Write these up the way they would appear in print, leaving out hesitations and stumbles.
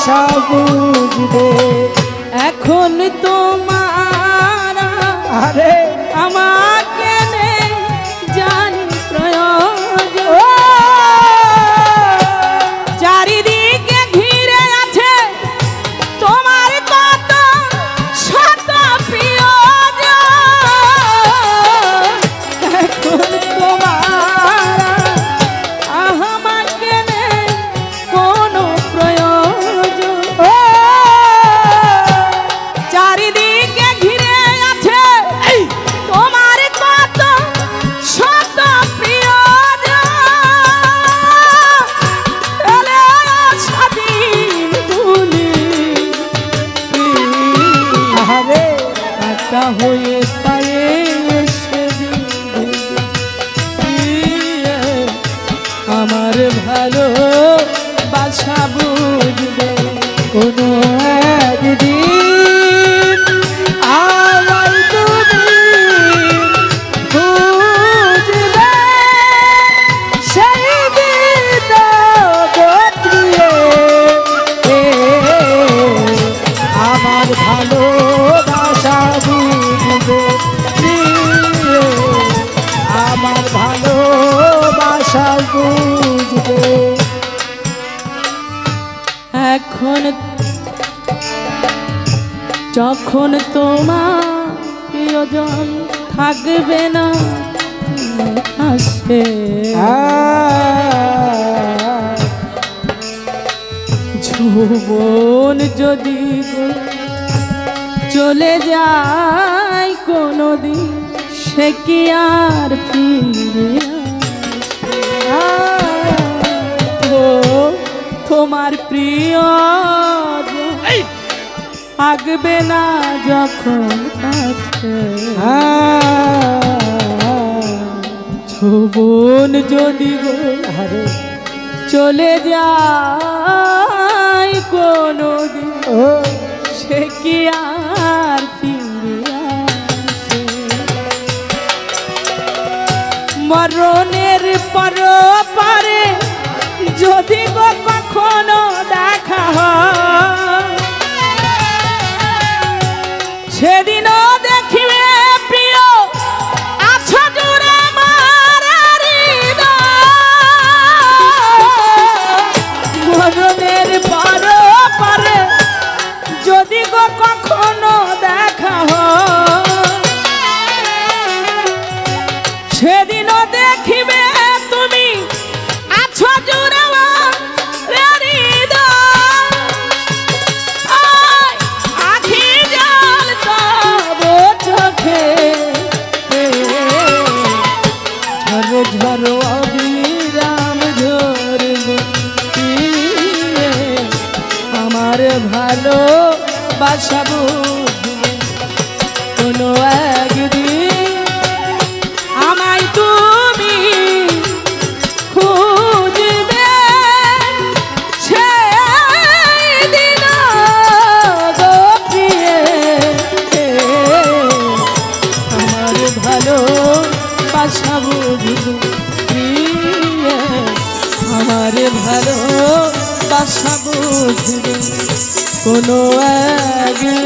ভাষা বুঝবে। এখন তোমার আরে আমাকে নেই জানি প্রয়োজন। চারিদিকে ঘিরে আছে তোমার কত শত প্রিয়জন। এখন তোমার আমাকে নেই কোনো প্রয়োজন। চারিদিকে ঘিরে আছে তোমার কত শত প্রিয়জন। এলে স্বাধীন ভুলি আরে একা হয়ে পায়ে সেদিন আমার ভালো বাসা বুঝবে। কোনো একদিন আমায় তুমি বুঝবে। সেই দিন গোত্রিয়ে আমার ভালোবাসা বুঝবে। আমার ভালোবাসা বুঝবে। এখন যখন তোমার প্রিয়জন থাকবে না আসে, যৌবন যদি চলে যায় কোনোদিন সে কি আর ফিরে আসে? তোমার প্রিয় থাকবে না যখন কাছে, যৌবন যদি চলে যায় কোনোদিন সে কি আর ফিরে আসে? মরণের পর পারে যদি গো কখনো দেখা হয়, সেদিনও দেখিবে প্রিয় আছো জুড়ে আমার হৃদয়। মরণের পর পারে যদি গো কখনো দেখা হয়, সেদিনও দেখিবে তুমি আছো জুড়ে আমার হৃদয়। আখি জল তবু চোখে ঝরো ঝরো অবিরাম ঝরবে। আমার ভালো বাসা বুঝবে। কোনো একদিন আমায় তুমি খুঁজবে। সেই দিন গো প্রিয়ে আমার ভালো বাসা বুঝবে। প্রিয়ে আমার ভালো বাসা বুঝবে। কোনো একদিন।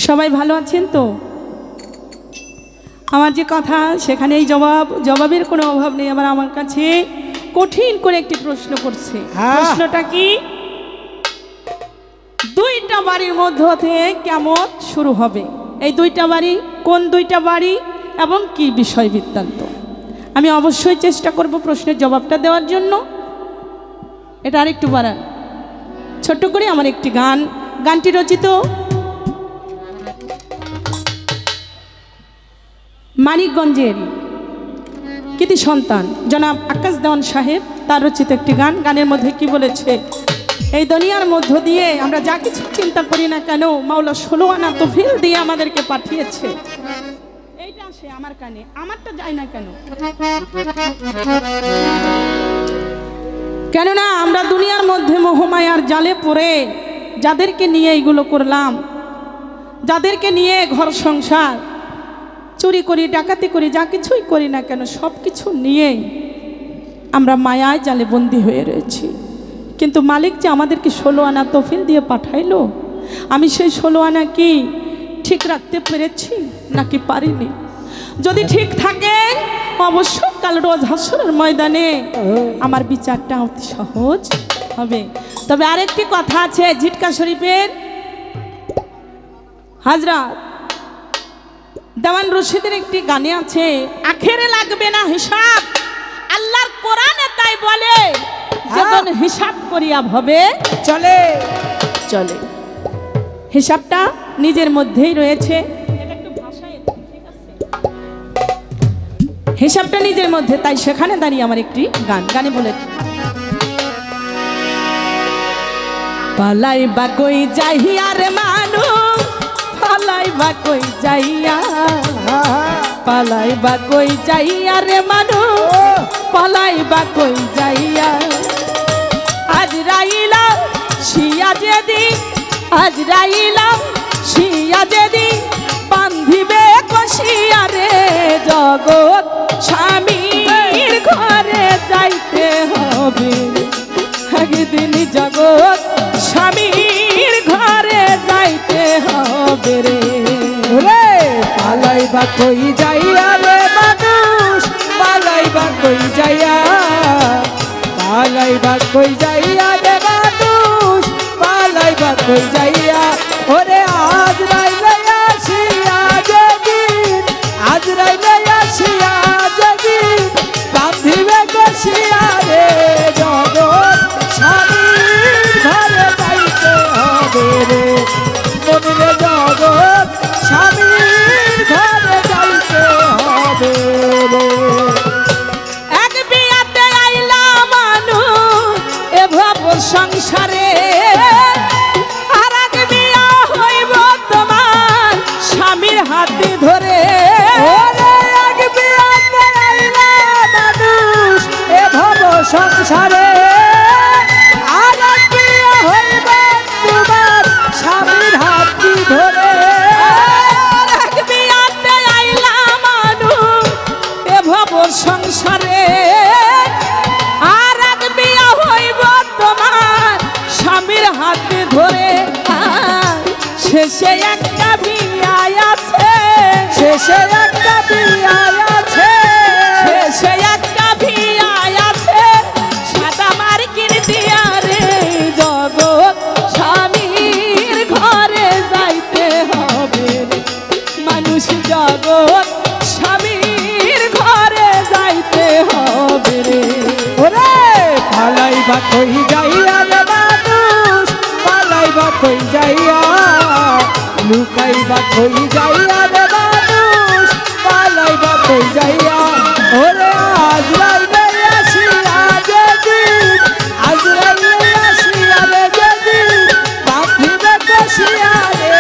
সবাই ভালো আছেন তো? আমার যে কথা সেখানেই জবাবের কোনো অভাব নেই। আবার আমার কাছে কঠিন করে একটি প্রশ্ন করছে। প্রশ্নটা কি? দুইটা বাড়ির মধ্য থেকে কেমন শুরু হবে? এই দুইটা বাড়ি কোন দুইটা বাড়ি এবং কি বিষয় বৃত্তান্ত? আমি অবশ্যই চেষ্টা করব প্রশ্নের জবাবটা দেওয়ার জন্য। এটা আরেকটু বাড়ান ছোট্ট করে আমার একটি গানটি রচিত মানিকগঞ্জের কৃতি সন্তান জনাব আকাশ দেওয়ান সাহেব, তার রচিত একটি গানের মধ্যে কি বলেছে? এই দুনিয়ার মধ্য দিয়ে আমরা যা কিছু চিন্তা করি না কেন, মাওলা 16 আনা তৌফিক দিয়ে আমাদেরকে পাঠিয়েছে। এইটা আসে আমার কানে, আমারটা যায় না কেন? কেননা আমরা দুনিয়ার মধ্যে মোহমায়ার জালে পড়ে যাদেরকে নিয়ে এইগুলো করলাম, যাদেরকে নিয়ে ঘর সংসার চুরি করি, ডাকাতি করি, যা কিছুই করি না কেন, সব কিছু নিয়ে আমরা মায়ায় জালে বন্দী হয়ে রয়েছি, কিন্তু মালিক যে আমাদেরকে 16 আনা তহবিল দিয়ে পাঠাইলো, আমি সেই 16 আনা কি ঠিক রাখতে পেরেছি নাকি পারিনি? যদি ঠিক থাকে অবশ্যই কাল রোজ হাসরের ময়দানে আমার বিচারটা অতি সহজ হবে। তবে আরেকটি কথা আছে, ঝিটকা শরীফের হযরত দেওয়ান রশিদের একটি গানে আছে, আখেরে লাগবে না হিসাব, আল্লাহর কোরআনে তাই বলে যখন হিসাব করিয়া ভবে চলে চলে। হিসাবটা নিজের মধ্যেই রয়েছে, হিসাবটা নিজের মধ্যে, তাই সেখানে দাঁড়িয়ে আমার একটি গানে বলেছে, পালাই বা কই যাইয়া রে মানুষ, পালাই বা কই যাইয়া, পালাই বা কই যাইয়া রে মানুষ, পালাই বা কই যাইয়া, আজরাইলা শিয়া যেদিন, আজরাইলা শিয়া যেদিন বান্ধিবে কষিয়া রে, জগৎ স্বামীর ঘরে যাইতে হবে একদিন, জগৎ স্বামীর ঘরে যাইতে হবে রে। রে পালাই বা কই যাইয়া রে মানুষ, পালাই বা কই যাইয়া, পালাই বা কই যাইয়া রে মানুষ, পালাই বা কই যাইয়া, ওরে আজরাইলে আসিয়া যেদিন, আজরাইলে আসিয়া যেদিন বাঁধিবে কষিয়া রে, জগৎ স্বামীর ঘরে যাইতে হবে রে, মনে জগৎ স্বামীর ঘরে যাইতে হবে রে। এক বিয়াতে আইলা মানুষ এভাব সংসারে, আর এক বিয়া হইব তোমার স্বামীর হাতে ধরে, ওরে এক বিয়াতে আইলা মানুষ এভাব সংসারে, আর এক বিয়া হইবে তোমার স্বামীর হাতটি ধরে, আর এক বিয়াতে আইলা মানুষ এভাব সংসারে, আর এক বিয়া হইব তোমার স্বামীর হাতে ধরে, শেষে একটা বিয়া আছে, শেষে একটা বিয়া আছে, শেষে একটা বিয়া আছে, সাদা মার্কিন দিয়া রে, জগৎ স্বামীর ঘরে যাইতে হবে রে, মানুষ জগৎ স্বামীর ঘরে যাইতে হবে রে। ওরে পালাই বা কই যাইয়া রে মানুষ, পালাই বা কই যাইয়া, লুকাই বা কই যাইয়া রে মানুষ, পালাই বা কই যাইয়া, ওরে আজরাইলে আসিয়া যেদিন, আজরাইলে আসিয়া রে যেদিন বাঁধিবে কষিয়া রে,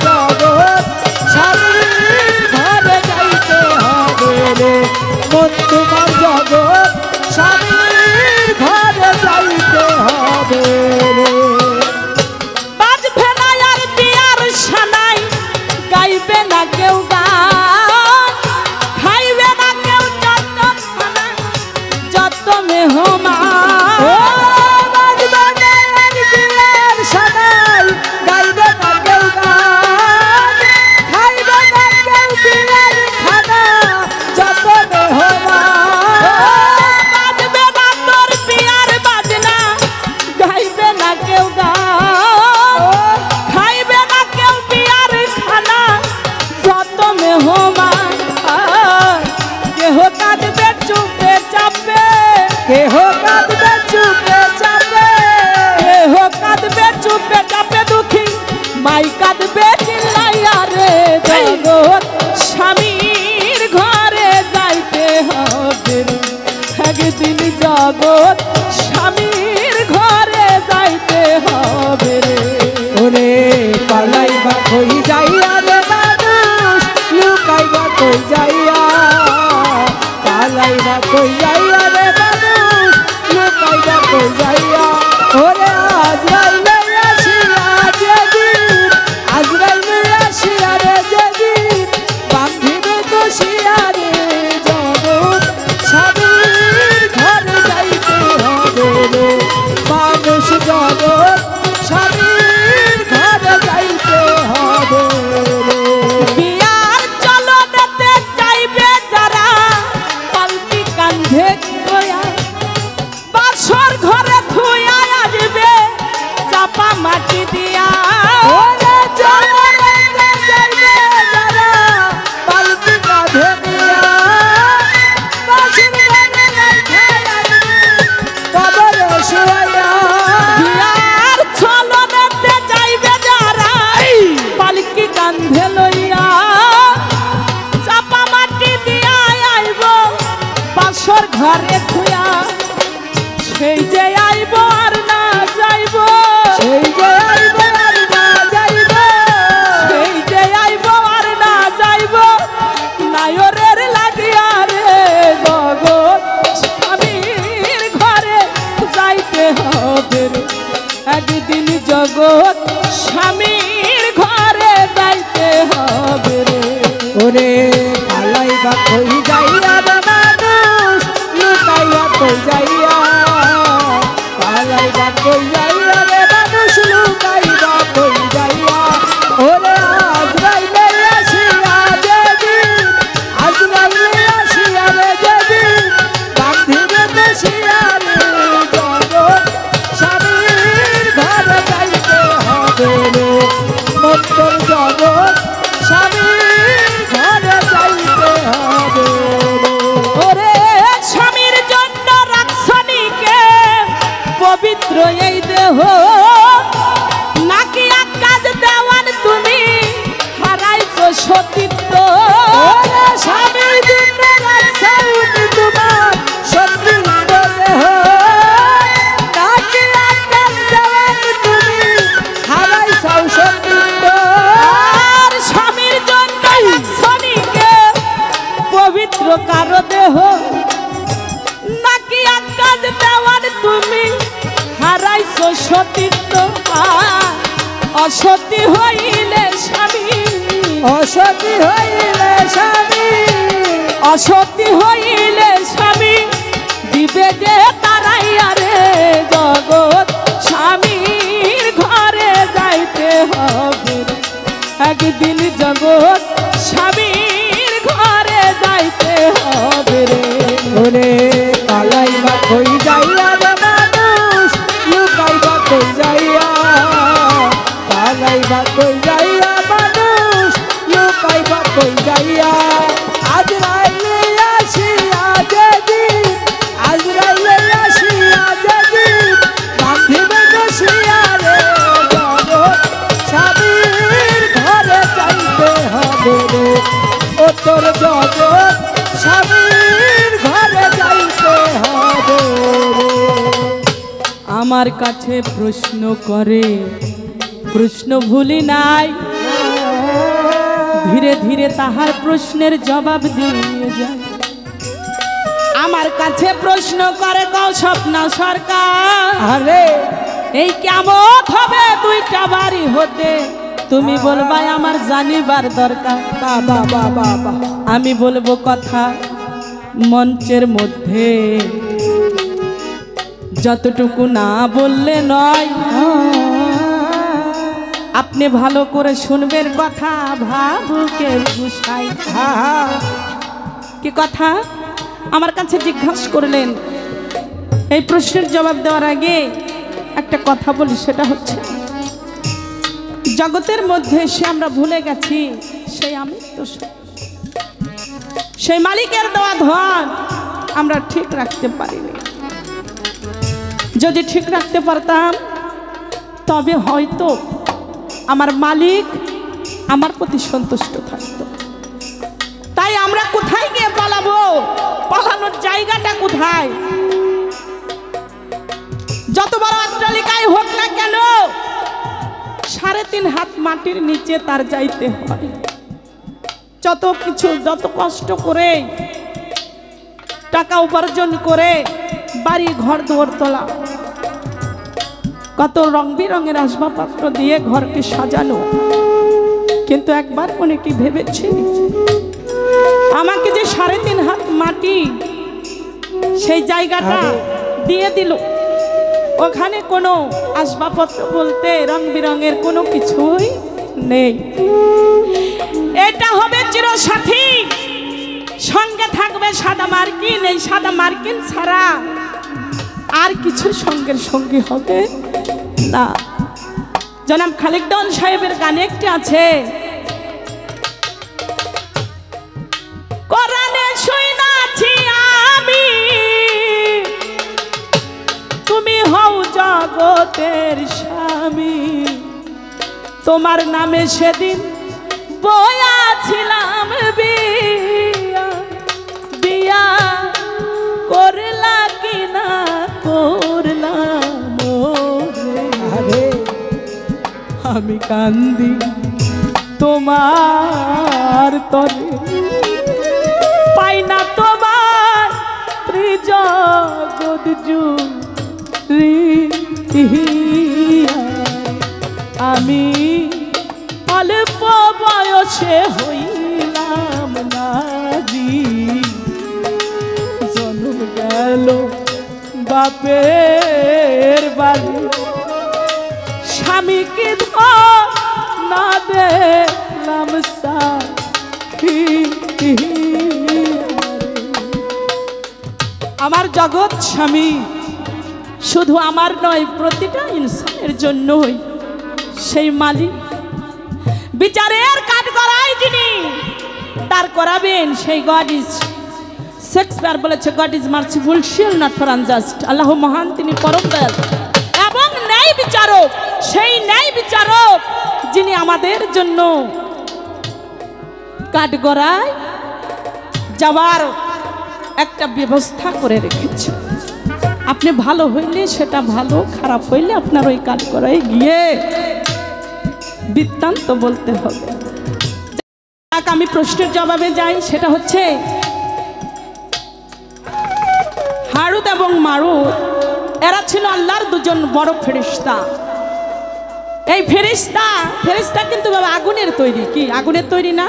জগৎ স্বামীর ঘরে যাইতে হবে রে, মন তোমার জগৎ স্বামীর ঘরে যাইতে হবে রে। বাজবে না আর বিয়ার সানাই, গাইবে না কেউ গান, খাইবে না কেউ যত খানা, যত মেহমান, ও বাজবে না আর বিয়ার সানাই, গাইবে না কেউ গান, খাইবে না কেউ বিয়ার খানা, যত মেহমান, বাজবে না তোর বিয়ার বাজনা, গাইবে না কেউ গান, খাইবে না কেউ বিয়ার খানা, যত মেহমান, কেহ কাঁদবে চুপে চাপে, কেহ কাঁদবে চুপে চাপে, কেহ কাঁদবে চুপে চাপে, দুঃখী মাই কাঁদবে চিল্লাইয়া রে, জগৎ স্বামীর ঘরে যাইতে হবে রে, একদিন জগৎ স্বামীর ঘরে যাইতে হবে রে। ওরে পালাই বা কই যাইয়া রে মানুষ, লুকাই বা কই যাইয়া, পালাই বা কই যাইয়া রে মানুষ, লুকাই বা কই যাইয়া, ওরে আজরাইলে আসিয়া যেদিন, আজরাইলে আসিয়া রে যেদিন বাঁধিবে কষিয়া রে, জগৎ স্বামীর ঘরে ঘরে থুয়া সেই যে আইব আর না যাইব সেই যে আইব আর না যাইব সেই যে আইব আর না যাইব নায়রের লাগিয়া রে জগৎ স্বামীর ঘরে যাইতে হবে রে একদিন জগৎ স্বামীর ঘরে যাইতে হবে রে ওরে পালাইবা কই যাইয়া রে মানুষ লুকাইয়া কই যাইয়া পালাইবা কই যাইয়া রে মানুষ লুকাইবা কই যাইয়া ওরে আজরাইলে আসিয়া যেদিন আজরাইলে আসিয়া রে যেদিন বাঁধিবে বসিয়া রে জগৎ স্বামীর ঘরে যাইতে হবে রে মন্তর জগৎ স্বামীর ঘরে যাইতে হবে রে ওরে স্বামীর জন্য রাখছনিকে পবিত্র এই দেহ নাকি আকাশ দেওয়ান তুমি হারাইছো সতীত্ব ওরে স্বামীর জন্য রাখছনি তোমার সতীত্ব দেহ নাকি আকাশ দেওয়ান তুমি হারাইছো সতীত্ব আর স্বামীর জন্য রাখছনিকে পবিত্র কারো দেহ নাকি আকাশ দেওয়ান তুমি হারাইছো সতীত্ব অসতী হইলে স্বামী অসতী হইলে স্বামী অসতী হইলে স্বামী দিবে যে তারাইয়া রে জগৎ স্বামীর ঘরে যাইতে হবে রে। একদিন জগৎ স্বামীর ঘরে যাইতে হবে রে ওরে পালাইবা কই যাইয়া রে মানুষ লুকাইবা কই যাইয়া পালাইবা কই যাইয়া মানুষ লুকাইবা কই যাইয়া আজরাইলে আসিয়া যেদিন আজরাইলে আসিয়া যেদিন বাঁধিবে বসিয়া রে জগৎ স্বামীর ঘরে যাইতে হবে রে ও তোর জগৎ স্বামীর ঘরে যাইতে হবে রে আমার কাছে প্রশ্ন করে প্রশ্ন ভুলি নাই ধীরে ধীরে তাহার প্রশ্নের জবাব দিয়ে যায় আমার কাছে প্রশ্ন করে কও স্বপ্ন সরকার আরে এই কেমন হবে দুইটা বাড়ি হতে তুমি বলবা আমার জানিবার দরকার বাবা বাবা বাবা আমি বলবো কথা মঞ্চের মধ্যে যতটুকু না বললে নয় আপনি ভালো করে শুনবেন কথা ভাবুকে গুছাই কি কথা আমার কাছে জিজ্ঞাসা করলেন এই প্রশ্নের জবাব দেওয়ার আগে একটা কথা বলি সেটা হচ্ছে জগতের মধ্যে সে আমরা ভুলে গেছি সেই আমি তো সেই মালিকের দেওয়া ধন আমরা ঠিক রাখতে পারিনি যদি ঠিক রাখতে পারতাম তবে হয়তো আমার মালিক আমার প্রতি সন্তুষ্ট থাকতো তাই আমরা কোথায় গিয়ে পালাবো পালানোর জায়গাটা কোথায় যত বড় অট্টালিকায় হোক না কেন 3.5 হাত মাটির নিচে তার যাইতে হয় যত কিছু যত কষ্ট করে টাকা উপার্জন করে বাড়ি ঘর দুয়ার তোলা কত রং বেরঙের আসবাবপত্র দিয়ে ঘরকে সাজানো কিন্তু একবার মনে কি ভেবেছি আমাকে যে 3.5 হাত মাটি সেই জায়গাটা দিয়ে দিল ওখানে কোনো আসবাবপত্র বলতে রং বেরঙের কোনো কিছুই নেই এটা হবে চিরসাথী সঙ্গে থাকবে সাদা মার্কিন এই সাদা মার্কিন ছাড়া আর কিছু সঙ্গের সঙ্গী হবে না জনাব খালেক দেওয়ান সাহেবের গানে একটি আছে কোরআনে শুনাছি আমি তুমি হও জগতের স্বামী তোমার নামে সেদিন বয়াছিলাম বিয়া বিয়া করে আমি কান্দি তোমার তরে, পাই না তোমার জগৎ জুড়ে, আমি অল্প বয়সে হইলাম নারী, জন্ম গেল বাপের বাড়ি, স্বামীকে না দেখলাম সাথী। আমার জগৎ স্বামী শুধু আমার নয়, প্রতিটা ইনসানের জন্যই সেই মালিক। বিচারের কাঠ করাই যিনি তার করাবেন সেই গড ইজ, শেক্সপিয়ার বলেছে গড ইজ মার্সিফুল শিল নট ফর আনজাস্ট। আল্লাহ মহান, তিনি পরম দয়াল এবং ন্যায় বিচারক। সেই ন্যায় বিচারক যিনি আমাদের জন্য কাঠগড়ায় যাওয়ার একটা ব্যবস্থা করে রেখেছে। আপনি ভালো হইলে সেটা ভালো, খারাপ হইলে আপনার ওই কাঠগড়ায় গিয়ে বৃত্তান্ত বলতে হবে। আমি প্রশ্নের জবাবে যাই, সেটা হচ্ছে হারুত এবং মারুত এরা ছিল আল্লাহর দুজন বড় ফেরেশতা। এই ফেরেশতা কিন্তু বাবা আগুনের তৈরি। কি আগুনের তৈরি না?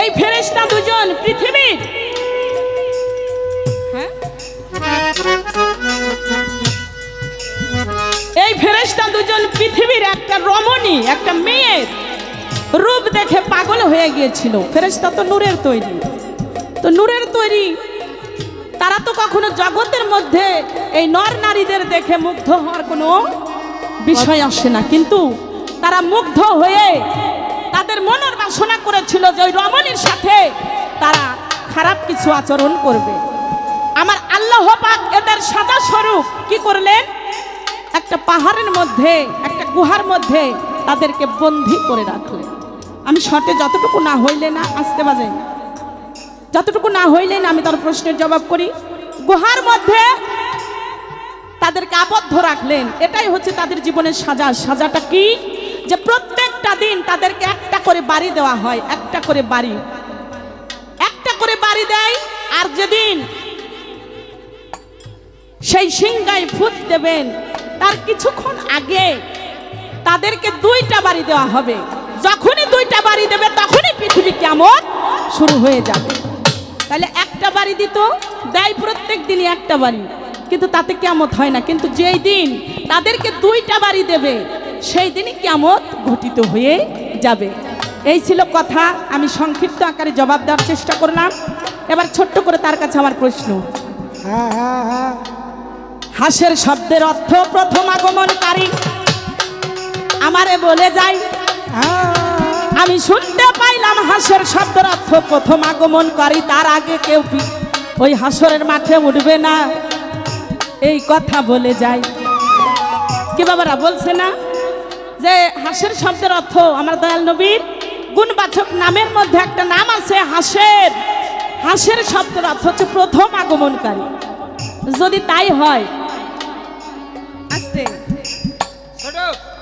এই ফেরেশতা দুজন পৃথিবীর এই ফেরেশতা দুজন পৃথিবীর একটা রমণী, একটা মেয়ের রূপ দেখে পাগল হয়ে গিয়েছিল। ফেরেশতা তো নূরের তৈরি, তো নূরের তৈরি তারা তো কখনো জগতের মধ্যে এই নর নারীদের দেখে মুগ্ধ হওয়ার কোনো বিষয় আসে না, কিন্তু তারা মুগ্ধ হয়ে তাদের মনের বাসনা করেছিল যে ওই রমণীর সাথে তারা খারাপ কিছু আচরণ করবে। আমার আল্লাহ পাক এদের সাজা স্বরূপ কি করলেন? একটা পাহাড়ের মধ্যে, একটা গুহার মধ্যে তাদেরকে বন্দী করে রাখলেন। আমি শর্টে যতটুকু না হইলে না আসতে বাজে, যতটুকু না হইলে না আমি তার প্রশ্নের জবাব করি। গুহার মধ্যে তাদেরকে আবদ্ধ রাখলেন। এটাই হচ্ছে তাদের জীবনের সাজা। সাজাটা কি? যে প্রত্যেকটা দিন তাদেরকে একটা করে বাড়ি দেওয়া হয়, একটা করে বাড়ি দেয়। আর যেদিন সেই সিংহায় ফুট দেবেন তার কিছুক্ষণ আগে তাদেরকে দুইটা বাড়ি দেওয়া হবে। যখনই দুইটা বাড়ি দেবে তখনই পৃথিবী কিয়ামত শুরু হয়ে যাবে। তাহলে একটা বাড়ি দিত, দেয় প্রত্যেক দিনই একটা বাড়ি, কিন্তু তাতে কিয়ামত হয় না। কিন্তু যেই দিন তাদেরকে দুইটা বাড়ি দেবে সেই দিনই কিয়ামত ঘটিত হয়ে যাবে। এই ছিল কথা। আমি সংক্ষিপ্ত আকারে জবাব দেওয়ার চেষ্টা করলাম। এবার ছোট্ট করে তার কাছে আমার প্রশ্ন। হাসের শব্দের অর্থ প্রথম আগমনকারী, আমারে বলে যাই। আমি শুনতে পাইলাম হাসের শব্দের অর্থ প্রথম আগমনকারী, তার আগে কেউ ওই হাসরের মাঠে উঠবে না, এই কথা বলে যায়। কি বাবারা বলছে না যে হাসের শব্দের অর্থ আমার দয়াল নবীর গুণবাচক নামের মধ্যে একটা নাম আছে হাসের। হাসের শব্দের অর্থ হচ্ছে প্রথম আগমনকারী। যদি তাই হয়,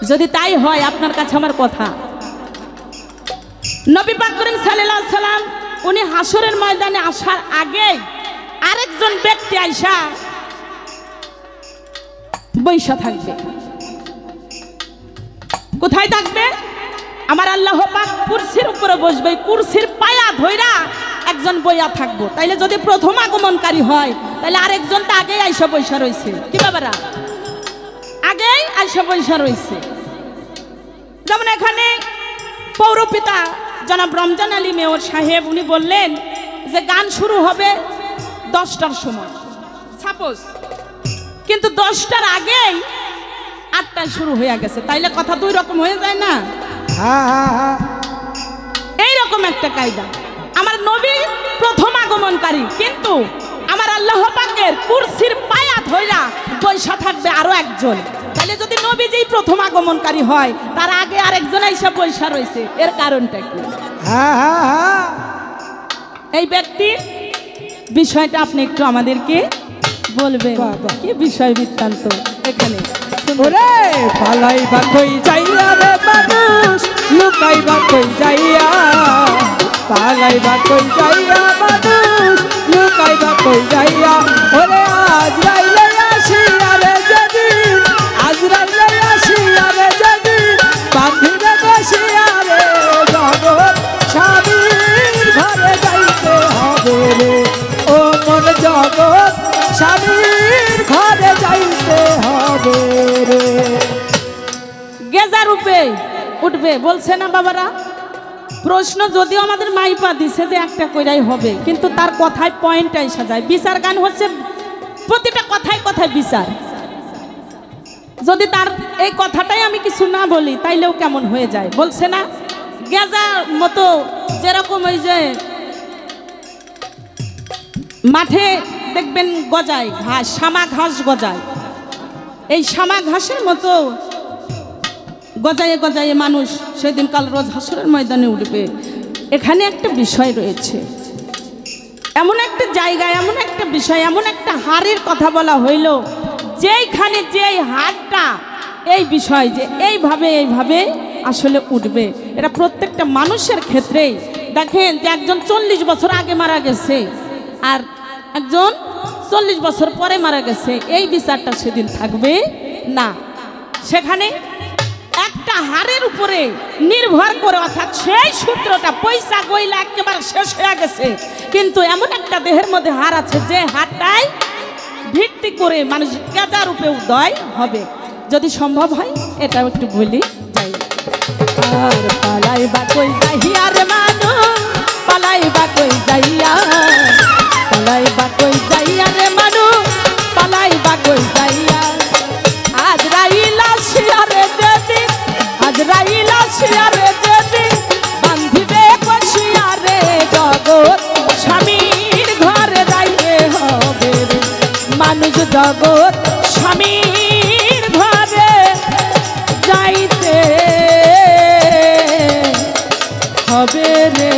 যদি তাই হয়, আপনার কাছে আমার কথা, নবী পাক করিম সাল্লাল্লাহু আলাইহি সাল্লাম উনি হাসরের ময়দানে আসার আগে আরেকজন ব্যক্তি আইসা বৈশা থাকবে। কোথায় থাকবে? আমার আল্লাহ পাক কুরসির উপরে বসবে, কুরসির পায়া ধইরা একজন বইয়া থাকবো। তাইলে যদি প্রথম আগমনকারী হয় তাহলে আরেকজন তো আগেই আইসা বৈশা রয়েছে। কি বাবারা? আগেই আইসা বৈশা রয়েছে। যেমন এখানে পৌরপিতা জনাব রমজান আলী মেয়র সাহেব উনি বললেন যে গান শুরু হবে 10টার সময়, সাপোজ, কিন্তু 10টার আগেই 8টায় শুরু হয়ে গেছে। তাইলে কথা দুই রকম হয়ে যায় না? এইরকম একটা কায়দা। আমার নবী প্রথম আগমনকারী, কিন্তু আমার আল্লাহ পাকের কুরসির পায়া ধইরা বৈশা থাকবে আরো একজন। তাহলে যদি নবীজি প্রথম আগমনকারী হয়, তার আগে আরেকজন এসে বৈশা রয়েছে, এর কারণটা কি? এই ব্যক্তির বিষয়টা আপনি একটু আমাদেরকে বলবেন। কি বিষয় বৃত্তান্ত এখানে? সুন্দর। ওরে পালাইবা কই যাইয়া রে মানুষ লুকাইবা কই যাইয়া পালাইবা কই যাইয়া মানুষ লুকাইবা কই যাইয়া ওরে আজরাইলে আসিয়া রে যদি আজরাইলে আসিয়া রে যদি বাঁধিবে বসিয়া রে জগৎ স্বামীর ঘরে যাইতে হবে রে ও মন জগৎ স্বামীর ঘরে যাইতে হবে রে। গেজা রূপে উঠবে বলছে না বাবারা। প্রশ্ন যদিও আমাদের মাইপা দিছে যে একটা কইরাই হবে, কিন্তু তার কথায় পয়েন্টটাই সাজায়। বিচার গান হচ্ছে প্রতিটা কথায় কথায় বিচার। যদি তার এই কথাটাই আমি কিছু না বলি তাইলেও কেমন হয়ে যায়। বলছে না গেজার মতো, যেরকম ওই যে মাঠে দেখবেন গজায় ঘাস, শামা ঘাস গজায়, এই শামা ঘাসের মতো গজায়ে গজায়ে মানুষ সেদিন কাল রোজ হাসরের ময়দানে উঠবে। এখানে একটা বিষয় রয়েছে, এমন একটা জায়গায়, এমন একটা বিষয়, এমন একটা হারের কথা বলা হইল, যেইখানে যেই হারটা, এই বিষয় যে এইভাবে এইভাবে আসলে উঠবে। এটা প্রত্যেকটা মানুষের ক্ষেত্রেই দেখেন যে একজন 40 বছর আগে মারা গেছে আর একজন 40 বছর পরে মারা গেছে, এই বিচারটা সেদিন থাকবে না। সেখানে একটা হারের উপরে নির্ভর করে, অর্থাৎ সেই সূত্রটা পয়সা গইলা একেবারে শেষ হয়ে গেছে, কিন্তু এমন একটা দেহের মধ্যে হার আছে যে হারটাই ভিত্তি করে মানুষ গেজা রূপে উদয় হবে। যদি সম্ভব হয় এটাও একটু বলি যাই। আর পালাইবা কই যাইয়া রে মানুষ, পালাইবা কই যাইয়া, পালাইবা কই যাইয়া রে মানুষ, পালাইবা কই যাইয়া। আজরাইল আসিয়া রে যদি, আজরাইল আসিয়া রে যদি বান্ধিবে বসিয়া রে জগৎ স্বামীর ঘরে যাইতে হবে রে মানুষ, জগৎ স্বামীর ঘরে যাইতে হবে রে।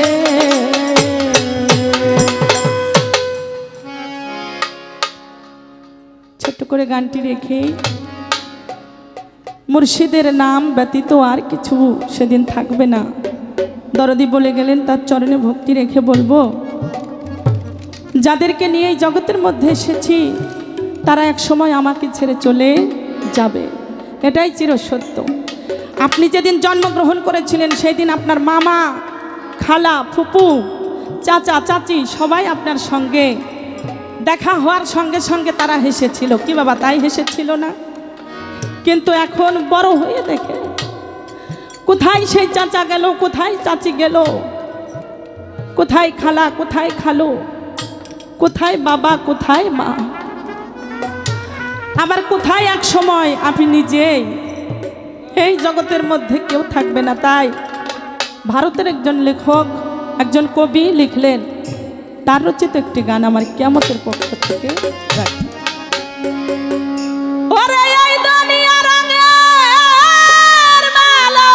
ছোট্ট করে গানটি রেখে মুর্শিদের নাম ব্যতীত আর কিছু সেদিন থাকবে না। দরদি বলে গেলেন তার চরণে ভক্তি রেখে বলবো, যাদেরকে নিয়ে এই জগতের মধ্যে এসেছি তারা এক সময় আমাকে ছেড়ে চলে যাবে, এটাই চিরসত্য। আপনি যেদিন জন্মগ্রহণ করেছিলেন সেই দিন আপনার মামা, খালা, ফুপু, চাচা, চাচি সবাই আপনার সঙ্গে দেখা হওয়ার সঙ্গে সঙ্গে তারা হেসেছিল। কি বাবা, তাই হেসেছিল না? কিন্তু এখন বড় হয়ে দেখে কোথায় সেই চাচা গেল, কোথায় চাচি গেল, কোথায় খালা, কোথায় খালো, কোথায় বাবা, কোথায় মা, আবার কোথায় এক সময় আপনি নিজেই। এই জগতের মধ্যে কেউ থাকবে না। তাই ভারতের একজন লেখক, একজন কবি লিখলেন, তার রচিত একটি গান আমার কিয়ামতের পক্ষ থেকে গাই। ওরে এই দুনিয়া রঙের মালা,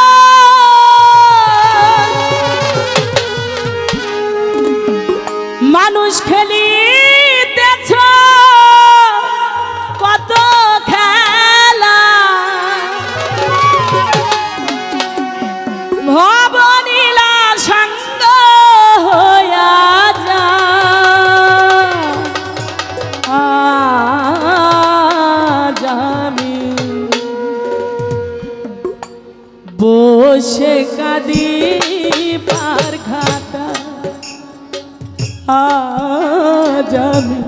মানুষ খেলিতেছ কত খেলা, ভবনীলা সঙ্গ হইয়া যা, আজ আমি বসে কাঁদি পার ঘাটা, আজ আমি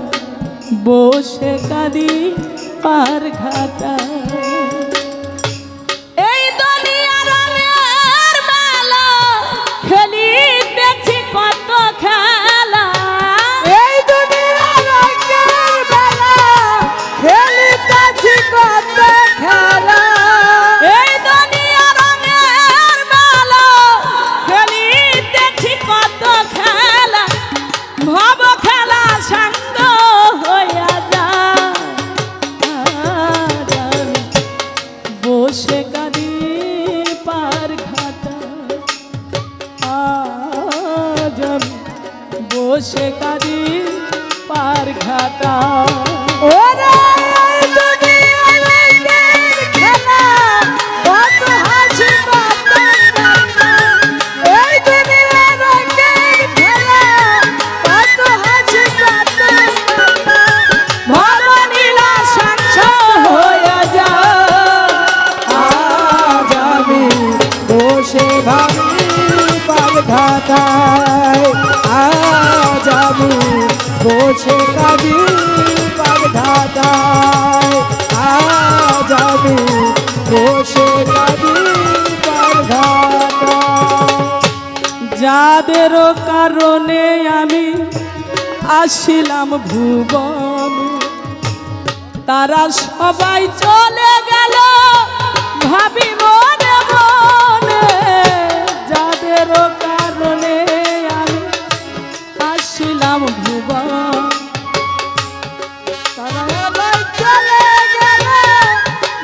বসে কাঁদি পার ঘাটা। এই দুনিয়া রঙের মেলা খেলিতেছি কত খেলা, এই দুনিয়া রঙের মেলা খেলিতেছি কত খেলা, এই দুনিয়া রঙের মেলা খেলিতেছি কত খেলা, ভব খেলা সঙ্গ হইয়া যা, আজ আমি বসে কাঁদি পার ঘাটা, আজ আমি বসে কাঁদি পার ঘাটা। ওরে এই দুনিয়া রঙের বসে কাঁদি বাগধাতায় আজ আমি বসে কাঁদি বাগধাতায় যাদের কারণে আমি আসিলাম ভুবন তারা সবাই চলে গেল ভাবি মনে মনে যাদের কারণে আমি আসিলাম ভুবন তারা সবাই চলে গেল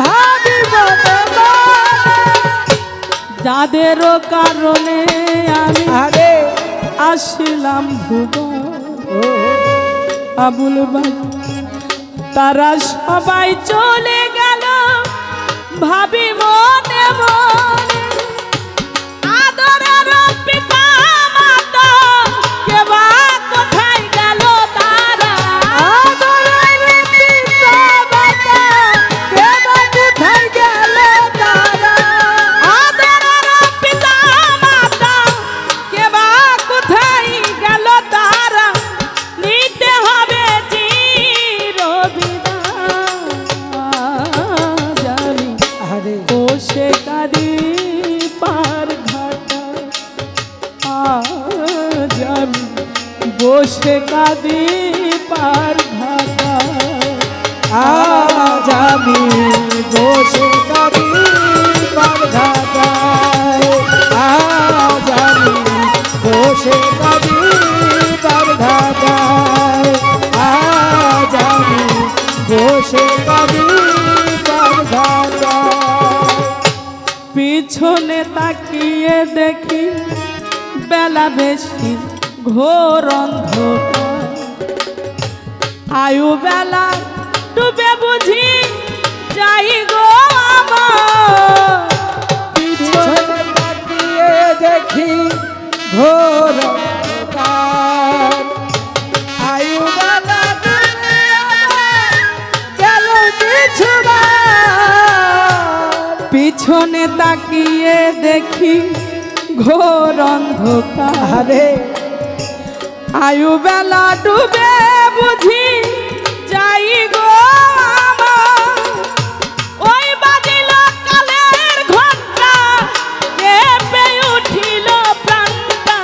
ভাবি মনে মনে যাদের কারণে আমি আরে আসিলাম ভুবন ও আবুল বাবা তারা সবাই চলে গেল ভাবি মনে মনে আদরের পিতা মাতা কেবা কোথায় গেল তারা আদরের পিতা মাতা কেবা কোথায় গেল তারা আদরের পিতা মাতা কেবা কোথায় গেল তারা নিতে হবে চিরবিদায় আরে বসে কাঁদি পার ঘাটা আজ আমি বসে কাঁদি পার ঘাটা আজ আমি বসে কাঁদি বাগধাতায় আজ আমি বসে কাঁদি বাগধাতায় আজ আমি বসে কাঁদি বাগধাতায় পিছনে তাকিয়ে দেখি বেলা বেশি ঘোর অন্ধকার আয়ু বেলা ডুবে বুঝি যাই গো আমার পিছনে তাকিয়ে দেখি ঘোর অন্ধকার আয়ুবালা গেল কিছুটা পিছনে তাকিয়ে দেখি ঘোর অন্ধকার আরে আয়ু বেলা ডুবে বুঝি যাই গো আমার ওই বাজিল কালের ঘন্টা কেঁপে উঠিল প্রাণটা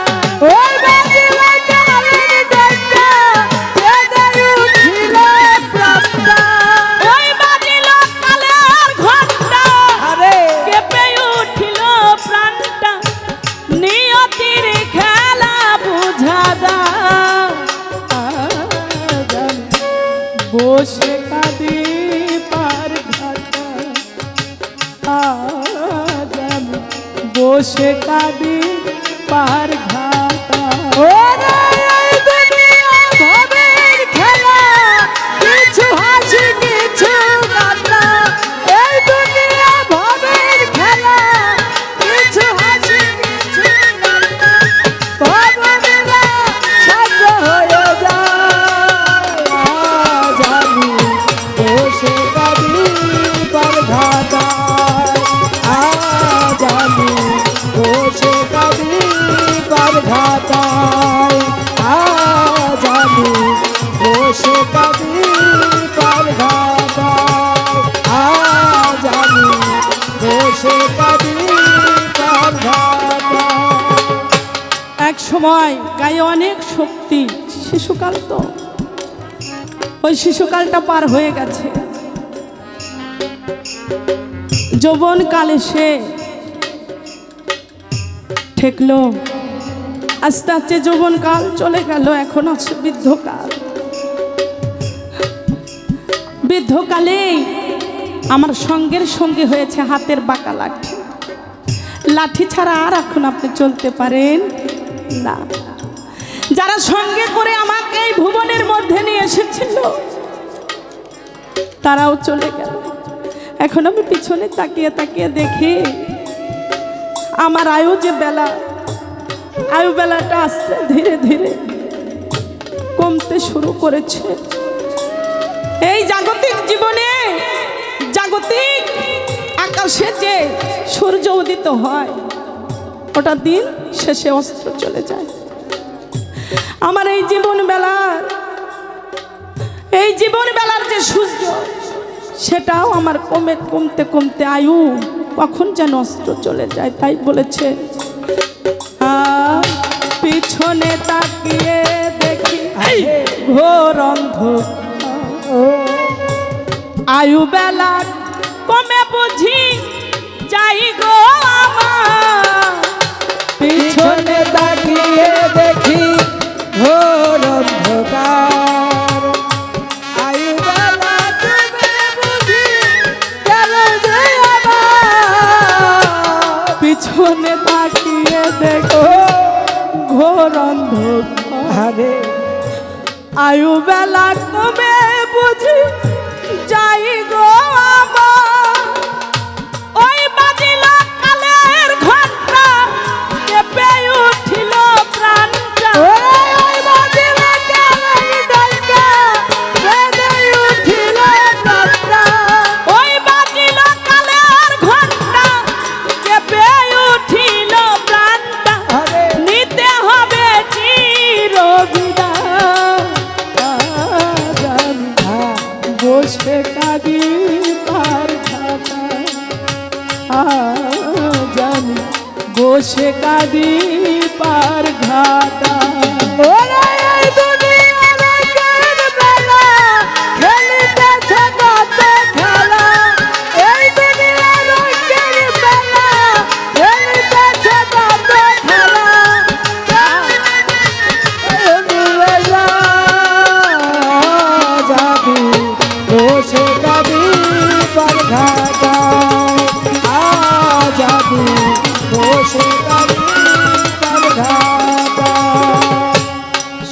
ওই বাজিল কালের ঘন্টা কেঁপে উঠিল প্রাণটা ওই বাজিল কালের ঘন্টা আরে কেঁপে উঠিল প্রাণটা নিয়তির খেলা বুঝা দা বসে কাঁদি পার ঘাটা আজ আমি বসে কাঁদি পার ঘাটা ওরে এই দুনিয়া ভবের খেলা কিছু হাসি কিছু কান্না এই দুনিয়া ভবের খেলা কিছু হাসি কিছু কান্না ভবনেরা শান্ত হয়ে যায় আজ আমি বসে কাঁদি বাগধাতায় আজ আমি বসে কাঁদি বাগধাতায় আজ আমি বসে কাঁদি বাগধাতায় আজ আমি বসে কাঁদি বাগধাতায় এক সময় গায়ে অনেক শক্তি শিশুকাল তো ওই শিশুকালটা পার হয়ে গেছে যৌবন কালে সে ঠেকলো আস্তে আস্তে যৌবন কাল চলে গেল এখন আছে বৃদ্ধকাল বৃদ্ধকালে আমার সঙ্গের সঙ্গে হয়েছে হাতের বাঁকা লাঠি লাঠি ছাড়া আর এখন আপনি চলতে পারেন না যারা সঙ্গে করে আমাকে এই ভুবনের মধ্যে নিয়ে এসেছিল তারাও চলে গেল এখন আমি পিছনে তাকিয়ে তাকিয়ে দেখি আমার আয়ু যে বেলা আয়ু বেলাটা আস্তে ধীরে ধীরে কমতে শুরু করেছে এই জাগতিক জীবনে জাগতিক আকাশে যে সূর্য উদিত হয় ওটা দিন শেষে অস্ত চলে যায় আমার এই জীবন বেলার এই জীবন বেলার যে সূর্য সেটাও আমার কমতে কমতে আয়ু কখন যেন অস্ত চলে যায়। তাই বলেছে পিছনে তাকিয়ে দেখি ঘোর অন্ধকার, আয়ু বেলা কমে বুঝি যাই গো আমার। পিছনে তাকিয়ে দেখি ঘোর অন্ধকার, আয়ু বেলা কমে বুঝি গেল যে আমার। পিছনে তাকিয়ে দেখো ঘোর অন্ধকার, আয়ু বেলা কমে বুঝি যাই গো আমার। ওই বাজিল কালের ঘন্টা, কেঁপে উঠিল প্রাণটা। ওই বাজিল কালের ঘন্টা, কেঁপে উঠিল প্রাণটা। ওই বাজিল কালের ঘন্টা, কেঁপে উঠিল প্রাণটা। নিতে হবে চিরবিদায়, বসে কাঁদি পার ঘাটা। জানি বসে কাঁদি পার ঘাটা।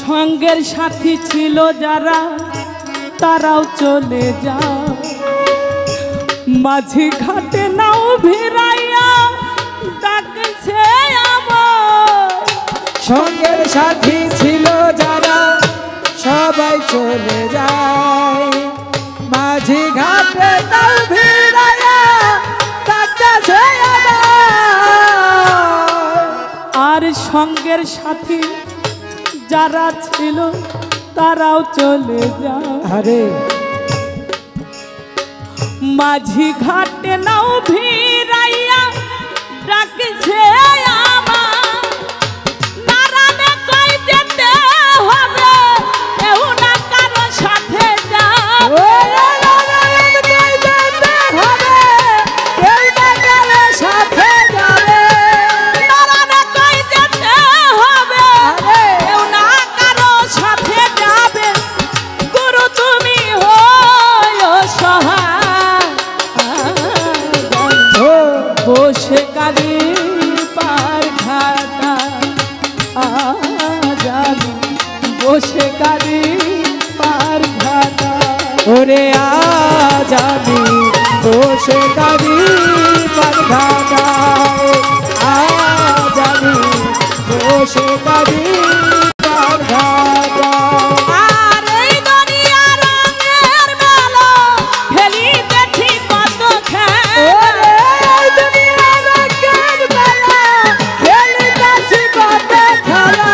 সঙ্গের সাথী ছিল যারা তারাও চলে যায়, মাঝি ঘাটে নাও ভিড়াইয়া ডাকছে আমার। সঙ্গের সাথী ছিল যারা সবাই চলে যায়, মাঝি ঘাটে নাও ভিড়াইয়া ডাকছে আমার। আর সঙ্গের সাথী যারা ছিল তারাও চলে যায়, মাঝি ঘাটে নাও ভিড়াইয়া ডাকছে আমার। নারায়ণে কই যেতে হবে, কেউ না কারো সাথে যাবে। নারায়ণে কই যেতে হবে, কেউ না কারো সাথে যাবে। গুরু তুমি হইও সহায়, বসে কাঁদি পার ঘাটা। যাবি বসে কাঁদি পার ঘাটা। ওরে আজ আমি বসে কাঁদি পার ঘাটায়, আজ আমি বসে কাঁদি পার ঘাটায়। আর এই দুনিয়া রঙের মেলা, খেলিতেছি কত খেলা। এই দুনিয়া রঙের মেলা, খেলিতেছি কত খেলা।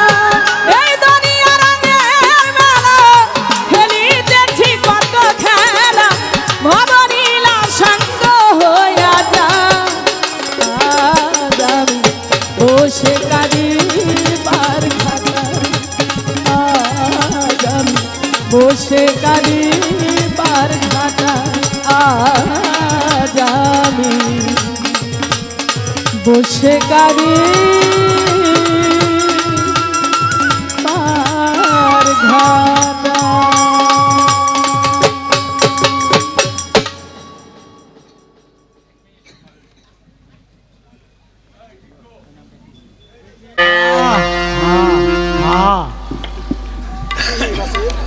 এই দুনিয়া রঙের মেলা, খেলিতেছি কত খেলা। ভবনীলা সঙ্গ হইয়া যায়, আজ আমি বসে কাঁদি পার ঘাটা। আজ আমি বসে কাঁদি পার ঘাটা। আজ আমি বসে কাঁদি পার ঘাটা।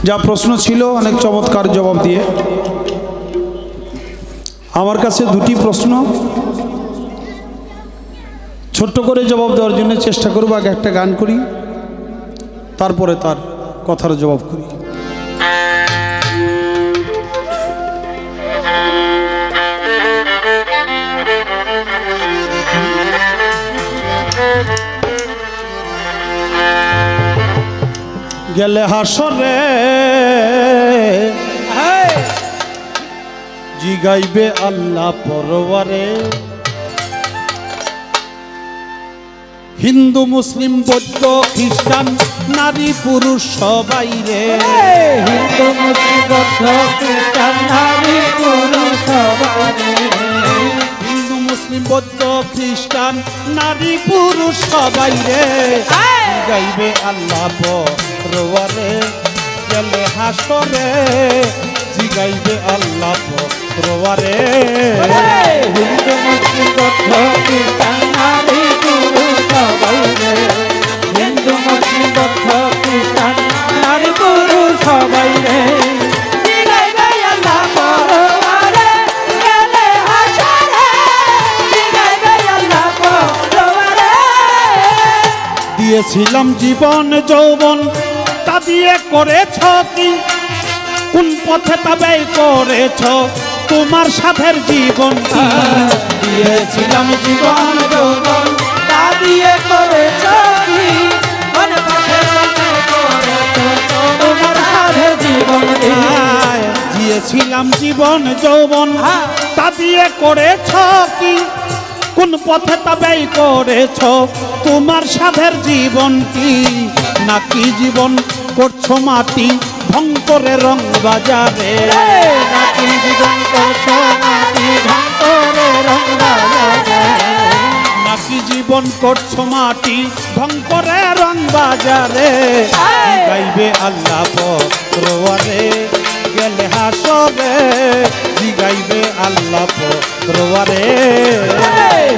যা প্রশ্ন ছিল অনেক চমৎকার জবাব দিয়ে। আমার কাছে দুটি প্রশ্ন, ছোট্ট করে জবাব দেওয়ার জন্য চেষ্টা করব। আগে একটা গান করি, তারপরে তার কথার জবাব করি। গেলে হাসরে জিগাইবে আল্লাহ পরবারে। হিন্দু মুসলিম বৌদ্ধ খ্রিস্টান নারী পুরুষ সবাই রে, হিন্দু মুসলিম বৌদ্ধ খ্রিস্টান নারী পুরুষ সবাই, হিন্দু মুসলিম বৌদ্ধ খ্রিস্টান নারী পুরুষ সবাই রে, গাইবে আল্লাহ পরবারে। গেলে হাসরে জিগাইবে আল্লাহ পরবারে। হিন্দু মুসলিম বৌদ্ধ খ্রিস্টান নারী পুরুষ সবাই, হিন্দু মুসলিম বৌদ্ধ খ্রিস্টান নারী পুরুষ সবাই রে, জিগাইবে আল্লাহ পরবারে। গেলে হাসরে জিগাইবে আল্লাহ পরবারে। দিয়েছিলাম জীবন যৌবন তা দিয়ে করেছ কি, কোন পথে তা ব্যয় করেছ তোমার সাথের জীবন কি। দিয়েছিলাম জীবন যৌবন তা দিয়ে করেছ কি, কোন পথে তুমি করেছ তোমার সাথে জীবন কি। দিয়েছিলাম জীবন যৌবন তা দিয়ে করেছ কি, কোন পথে তা ব্যয় করেছ তোমার সাধের জীবন কি। নাকি জীবন করছো মাটি ভং করে রং বাজারে, নাকি জীবন করছো মাটি ভং করে রং বাজারে, নাকি জীবন করছো মাটি ভং করে রং বাজারে। গাইবে আল্লাহ পরবারে। গেলে হাসরে জিগাইবে আল্লাহ পরবারে।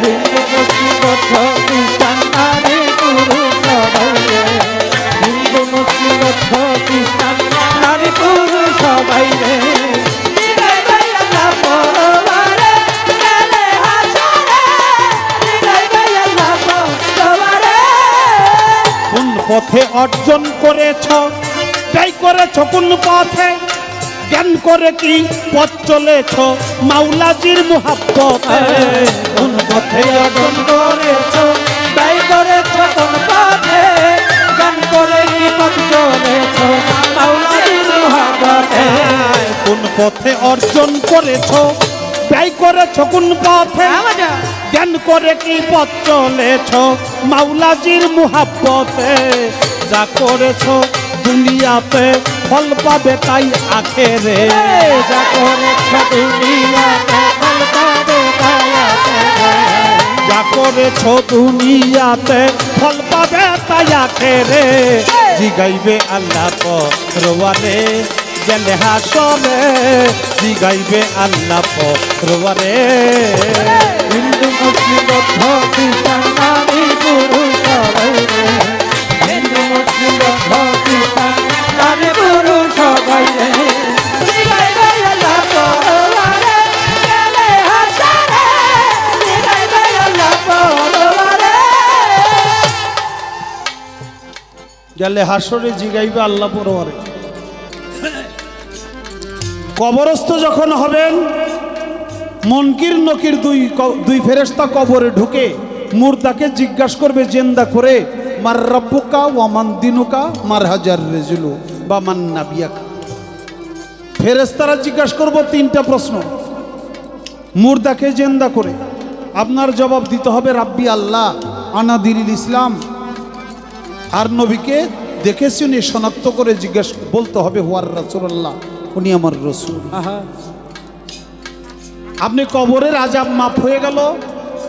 হিন্দু মুসলিম বৌদ্ধ খ্রিস্টান নারী পুরুষ সবাই, হিন্দু মুসলিম বৌদ্ধ খ্রিস্টান নারী পুরুষ সবাই রে, জিগাইবে আল্লাহ পরবারে। গেলে হাসরে জিগাইবে আল্লাহ পরবারে। কোন পথে অর্জন করেছ ব্যয় করেছ কোন পথে, জ্ঞান করে কি পথ চলেছ মাওলাজির মুহাব্বতে। কোন পথে অর্জন করেছ ব্যয় করেছ কোন পথে, গান করে কি পথ চলেছ মাওলাজির মুহাব্বতে। কোন পথে অর্জন করেছ ব্যয় করেছ কোন পথে, জ্ঞান করে কি পথ চলেছ মাওলাজির মুহাব্বতে। যা করেছ দুনিয়াতে ফল পাবে তাই আখেরে, যা করেছ দুনিয়াতে ফল পাবে তাই আখেরে, যা করেছ দুনিয়াতে ফল পাবে তাই আখেরে। জিগাইবে আল্লাহ পরবারে। গেলে হাসরে জিগাইবে আল্লাহ পরবারে। হিন্দু মুসলিম বৌদ্ধ খ্রিস্টান নারী পুরুষ সবাই রে, হিন্দু মুসলিম বৌদ্ধ খ্রিস্টান নারী পুরুষ সবাই রে, জিগাইবে আল্লাহ পরবারে। গেলে হাসরে জিগাইবে আল্লাহ পরবারে। গেলে হাসরে জিগাইবে আল্লাহ পরবারে। কবরস্থ যখন হবেন মুনকির নকির দুই ফেরেশতা কবরে ঢুকে মুর্দাকে জিজ্ঞাসা করবে জেন্দা করে, মার রব্বুকা ওয়া মান দিনুকা মার হাজার রেজুলু বা মান নাবিয়াকা। ফেরেশতারা জিজ্ঞাসা করব তিনটা প্রশ্ন মুর্দাকে জেন্দা করে। আপনার জবাব দিতে হবে রাব্বি আল্লাহ আনা দিনিল ইসলাম। আর নবীকে দেখে শুনে শনাক্ত করে জিজ্ঞাসা বলতে হবে হুয়ার রাসূলুল্লাহ, উনি আমার রসুল। আপনি কবরের আযাব মাফ হয়ে গেল,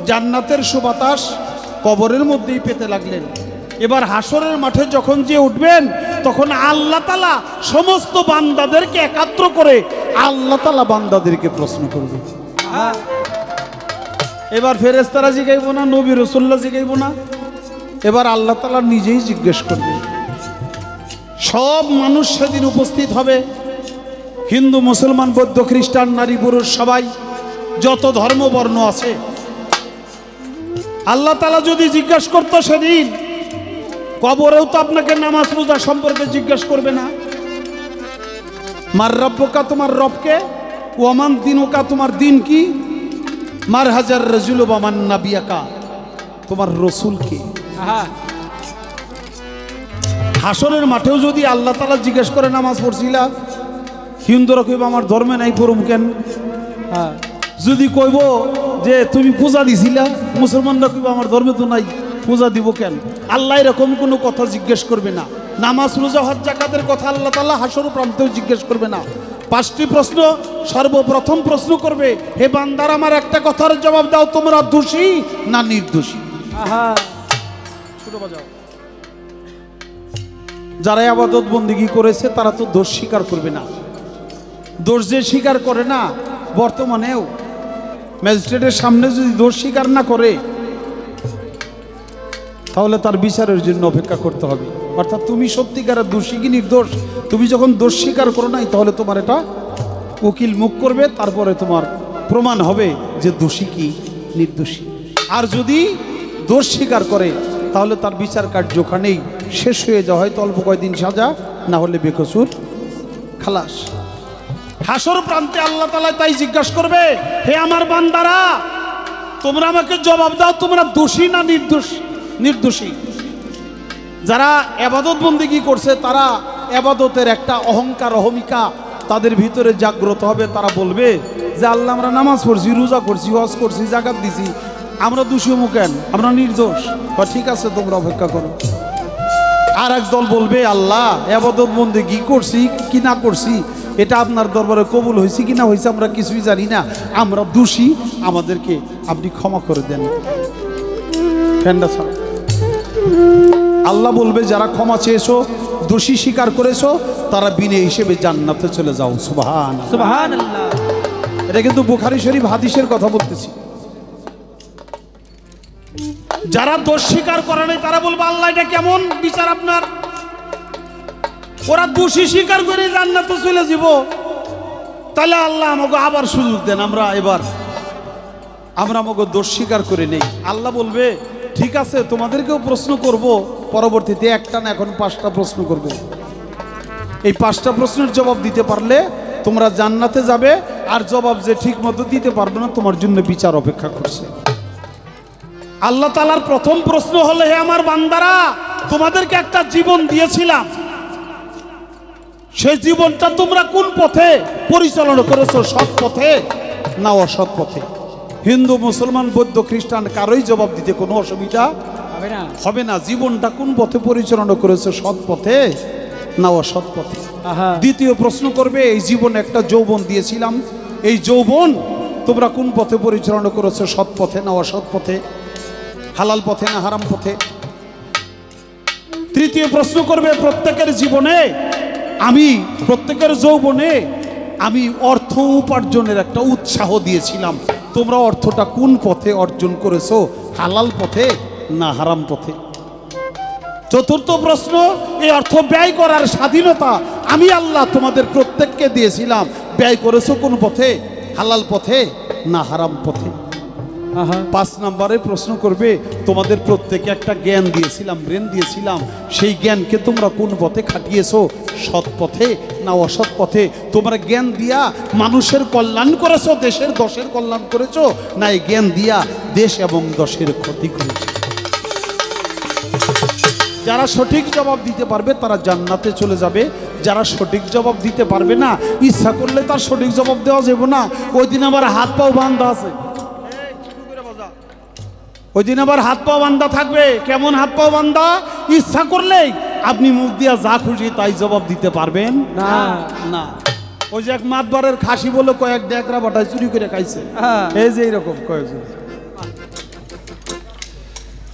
জান্নাতের সুবাতাস কবরের মধ্যেই পেতে লাগলেন। এবার হাসরের মাঠে যখন যে উঠবেন তখন আল্লাহ তাআলা সমস্ত বান্দাদেরকে একাত্র করে আল্লাহ তাআলা বান্দাদেরকে প্রশ্ন করবে। এবার ফেরেশতারা জিগাইব না, নবী রাসূলুল্লাহ জিগাইব না, এবার আল্লাহ তাআলা নিজেই জিজ্ঞেস করবে। সব মানুষ সেদিন উপস্থিত হবে, হিন্দু মুসলমান বৌদ্ধ খ্রিস্টান নারী পুরুষ সবাই, যত ধর্ম বর্ণ আছে। আল্লাহ তাআলা যদি জিজ্ঞাসা করতো সেদিন, কবরেও তো আপনাকে নামাজ রোজা সম্পর্কে জিজ্ঞাসা করবে না। মার রব্বুকা, তোমার রবকে, ওয়ামান দিনুকা, তোমার দিন কি, মার হাজার রাজুল বা মান নাবিয়াকা, তোমার রসুল কি। হাসরের মাঠেও যদি আল্লাহ তাআলা জিজ্ঞেস করে নামাজ পড়ছিলা, হিন্দুরা কইব আমার ধর্মে নাই পড়ুম কেন, হ্যাঁ যদি কইব যে তুমি পূজা দিছিলা, মুসলমানরা কইব আমার ধর্মে তো নাই, পূজা দিব কেন? আল্লাহ এরকম কোনো কথা জিজ্ঞেস করবে না। নামাজ রোজা হজ যাকাতের কথা আল্লাহ তাআলা হাসর প্রান্তেও জিজ্ঞেস করবে না। 5টি প্রশ্ন সর্বপ্রথম প্রশ্ন করবে, হে বান্দার আমার একটা কথার জবাব দাও, তোমরা দোষী না নির্দোষী? আহা যারা ইবাদত বন্দেগী করেছে তারা তো দোষ স্বীকার করবে না। দোষ যে স্বীকার করে না, বর্তমানেও ম্যাজিস্ট্রেটের সামনে যদি দোষ স্বীকার না করে তাহলে তার বিচারের জন্য অপেক্ষা করতে হবে। অর্থাৎ তুমি সত্যিকারের দোষী কি নির্দোষ, তুমি যখন দোষ স্বীকার করো নাই তাহলে তোমার এটা উকিল মুখ করবে, তারপরে তোমার প্রমাণ হবে যে দোষী কি নির্দোষী। আর যদি দোষ স্বীকার করে তাহলে তার বিচার কার্য ওখানেই শেষ হয়ে যাওয়া, হয়তো অল্প কয়েকদিন সাজা, না হলে বেকসুর খালাস। হাসর প্রান্তে আল্লাহ তাআলা তাই জিজ্ঞাসা করবে, হে আমার বান্দারা তোমরা আমাকে জবাব দাও, তোমরা দোষী না নির্দোষী? যারা ইবাদত বন্দেগী করছে তারা ইবাদতের একটা অহংকার অহমিকা তাদের ভিতরে জাগ্রত হবে। তারা বলবে যে আল্লাহ আমরা নামাজ পড়ছি, রোজা করছি, হজ করছি, যাকাত দিছি, আমরা দোষী কেন, আমরা নির্দোষ। ঠিক আছে তোমরা অপেক্ষা করো। আর এক দল বলবে আল্লাহ ইবাদত বন্দেগী করছি কি না করছি এটা আপনার দরবারে কবুল হয়েছে কি না হয়েছে আমরা কিছুই জানি না, আমরা দোষী, আমাদেরকে আপনি ক্ষমা করে দেন। ফ্যান্ডা ছাড়া আল্লাহ বলবে যারা ক্ষমা চেয়েছো, দোষী স্বীকার করেছো, তারা বিনে হিসেবে জান্নাতে চলে যাও। সুবহানাল্লাহ সুবহানাল্লাহ। এটা কিন্তু বুখারী শরীফ হাদিসের কথা বলতেছি। যারা দোষ স্বীকার করে নাই তারা বলবে আল্লাহ এটা কেমন বিচার আপনার, ওরা দোষী স্বীকার করে জান্নাতে চলে যাব, তাহলে আল্লাহ আমাকে আবার সুযোগ দেন, আমরা আমাকে দোষ স্বীকার করে নেই। আল্লাহ বলবে ঠিক আছে তোমাদেরকেও প্রশ্ন করব, পরবর্তীতে একটা না এখন 5টা প্রশ্ন করব। এই 5টা প্রশ্নের জবাব দিতে পারলে তোমরা জান্নাতে যাবে, আর জবাব যে ঠিক মতো দিতে পারবে না তোমার জন্য বিচার অপেক্ষা করছে। আল্লাহ তাআলার প্রথম প্রশ্ন হলো, হে আমার বান্দারা তোমাদেরকে একটা জীবন দিয়েছিলাম, সেই জীবনটা তোমরা কোন পথে পরিচালনা করেছো, সৎ পথে না অসৎ পথে? হিন্দু মুসলমান বৌদ্ধ খ্রিস্টান কারোই জবাব দিতে কোনো অসুবিধা হবে না। জীবনটা কোন পথে পরিচালনা করেছে, সৎ পথে না অসৎ পথে? দ্বিতীয় প্রশ্ন করবে, এই জীবন একটা যৌবন দিয়েছিলাম, এই যৌবন তোমরা কোন পথে পরিচালনা করেছো, সৎ পথে না অসৎ পথে, হালাল পথে না হারাম পথে? তৃতীয় প্রশ্ন করবে, প্রত্যেকের জীবনে প্রত্যেকের যৌবনে আমি অর্থ উপার্জনের একটা উৎসাহ দিয়েছিলাম, তোমরা অর্থটা কোন পথে অর্জন করেছো, হালাল পথে না হারাম পথে? চতুর্থ প্রশ্ন, এই অর্থ ব্যয় করার স্বাধীনতা আমি আল্লাহ তোমাদের প্রত্যেককে দিয়েছিলাম, ব্যয় করেছো কোন পথে, হালাল পথে না হারাম পথে? 5 নম্বরে প্রশ্ন করবে, তোমাদের প্রত্যেকে একটা জ্ঞান দিয়েছিলাম, ব্রেন দিয়েছিলাম, সেই জ্ঞানকে তোমরা কোন পথে খাটিয়েছো, সৎ পথে না অসৎ পথে? তোমরা জ্ঞান দিয়া মানুষের কল্যাণ করেছো, দেশের দশের কল্যাণ করেছো, না এই জ্ঞান দিয়া দেশ এবং দশের ক্ষতি করেছো? যারা সঠিক জবাব দিতে পারবে তারা জান্নাতে চলে যাবে, যারা সঠিক জবাব দিতে পারবে না, ইচ্ছা করলে তার সঠিক জবাব দেওয়া যাবে না, ওই দিন আবার হাত পাও বাঁধা আছে, ওই দিন আবার হাত পাও বান্ধা থাকবে। কেমন হাত পাও বান্ধা? ইচ্ছা করলেই আপনি মুখ দিয়া যা খুশি তাই জবাব দিতে পারবেন না। ওই যে এক মাতবারের খাসি বলে কয়েক ডেকরা বাটায় চুরি করে খাইছে, এই যে এইরকম কয়েকজন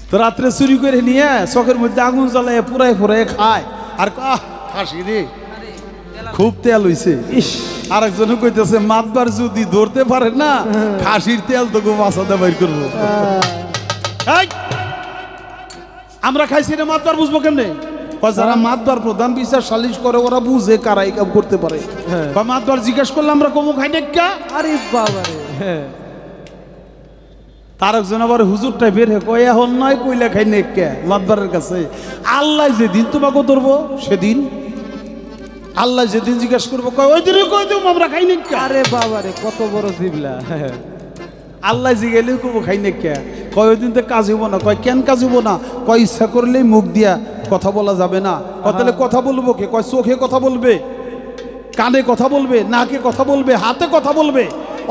তো রাত্রে চুরি করে নিয়ে চোখের মধ্যে আগুন জ্বালায় পুরাই খায়, আর খাসি রে খুব তেল হইছে। আরেকজনে কইতেছে মাতবার যদি ধরতে পারে না, খাসির তেল তো খুব আসাদা বাইর করবো। আমরা খাইছি না মাতবার, বুঝবো কেমনে? যারা মাতবার প্রধান বিচার সালিশ করে ওরা বুঝে কারা এই কাম করতে পারে। মাতবার জিজ্ঞেস করলে আমরা কমু খাই না, আরে বাবারে। তার একজন আবার হুজুর টাইপের কয় এখন নয় কইলা খাই না মাতবারের কাছে। আল্লাহ যেদিন তোমাকে ধরবো সেদিন, আল্লাহ যেদিন জিজ্ঞাসা করবো কয় ওই দিনে কই দেব আমরা খাই না। আরে বাবারে কত বড় জিবলা। আল্লাহ জিগেলে কব খাই না কে, কয় ওই দিন তো কাজ হইব না। কয় কেন কাজ হইব না? কয় ইচ্ছা করলেই মুখ দিয়া কথা বলা যাবে না। তাহলে কথা বলবো কে? কয় চোখে কথা বলবে, কানে কথা বলবে, নাকে কথা বলবে, হাতে কথা বলবে,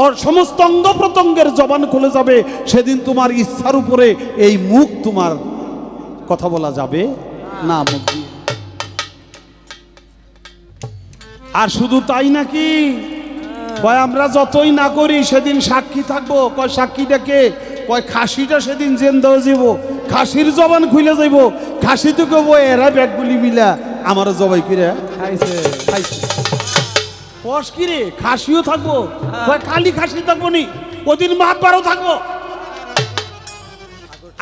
ওর সমস্ত অঙ্গ প্রত্যঙ্গের জবান খুলে যাবে, সেদিন তোমার ইচ্ছার উপরে এই মুখ তোমার কথা বলা যাবে না মুখ দিয়ে। আর শুধু তাই নাকি, কয় আমরা যতই না করি সেদিন সাক্ষী থাকবো। কয় সাক্ষীটা কে? কয় খাসিটা সেদিন জেন্দা যাব, খাসির জবান খুলে যাইব, খাসি তো কেব এরা ব্যাগগুলি মিলা আমার জবাই করে খাইছে খাইছে। কস কি রে, খাসিও থাকবো? কয় খালি খাসি থাকবো নি, ওদিন মাতবারও থাকবো,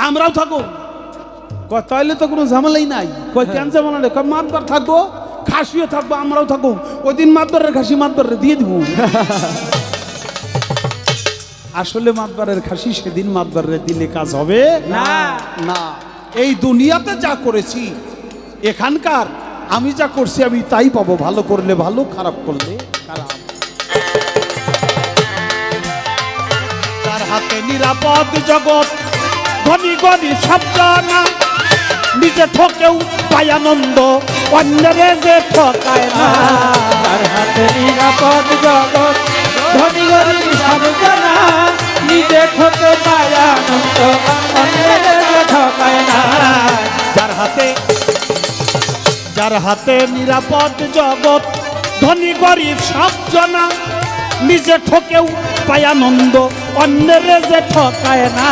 আমরাও থাকবো। কয় তাইলে তো কোনো ঝামেলাই নাই। কয় কেন ঝামেলা নেই? কয় মাতবার থাকবো, খাসিও থাকবো, আমরাও থাকবো, ওই দিন মাতবারের খাসি মাতবারে দিয়ে দিব। আসলে মাতবারের খাসি সেদিন মাতবারে দিলে কাজ হবে না। না, এই দুনিয়াতে যা করেছি, এখানকার আমি যা করছি আমি তাই পাবো। ভালো করলে ভালো, খারাপ করলে খারাপ। তার হাতে নিরাপদ জগৎ, ধনী গরিব সব জানা, নিজে ঠকেও পায় আনন্দ, অন্যরে যে ঠকায় না। তার হাতে নিরাপদ জগৎ, ধনী গরিব সব জানা, নিজে ঠকে পায় আনন্দ, অন্যরে যে ঠকায় না। যার হাতে নিরাপদ জগৎ, ধনী গরিব সব জানা, নিজে ঠকেও পায় আনন্দ, অন্যের যে ঠকায় না।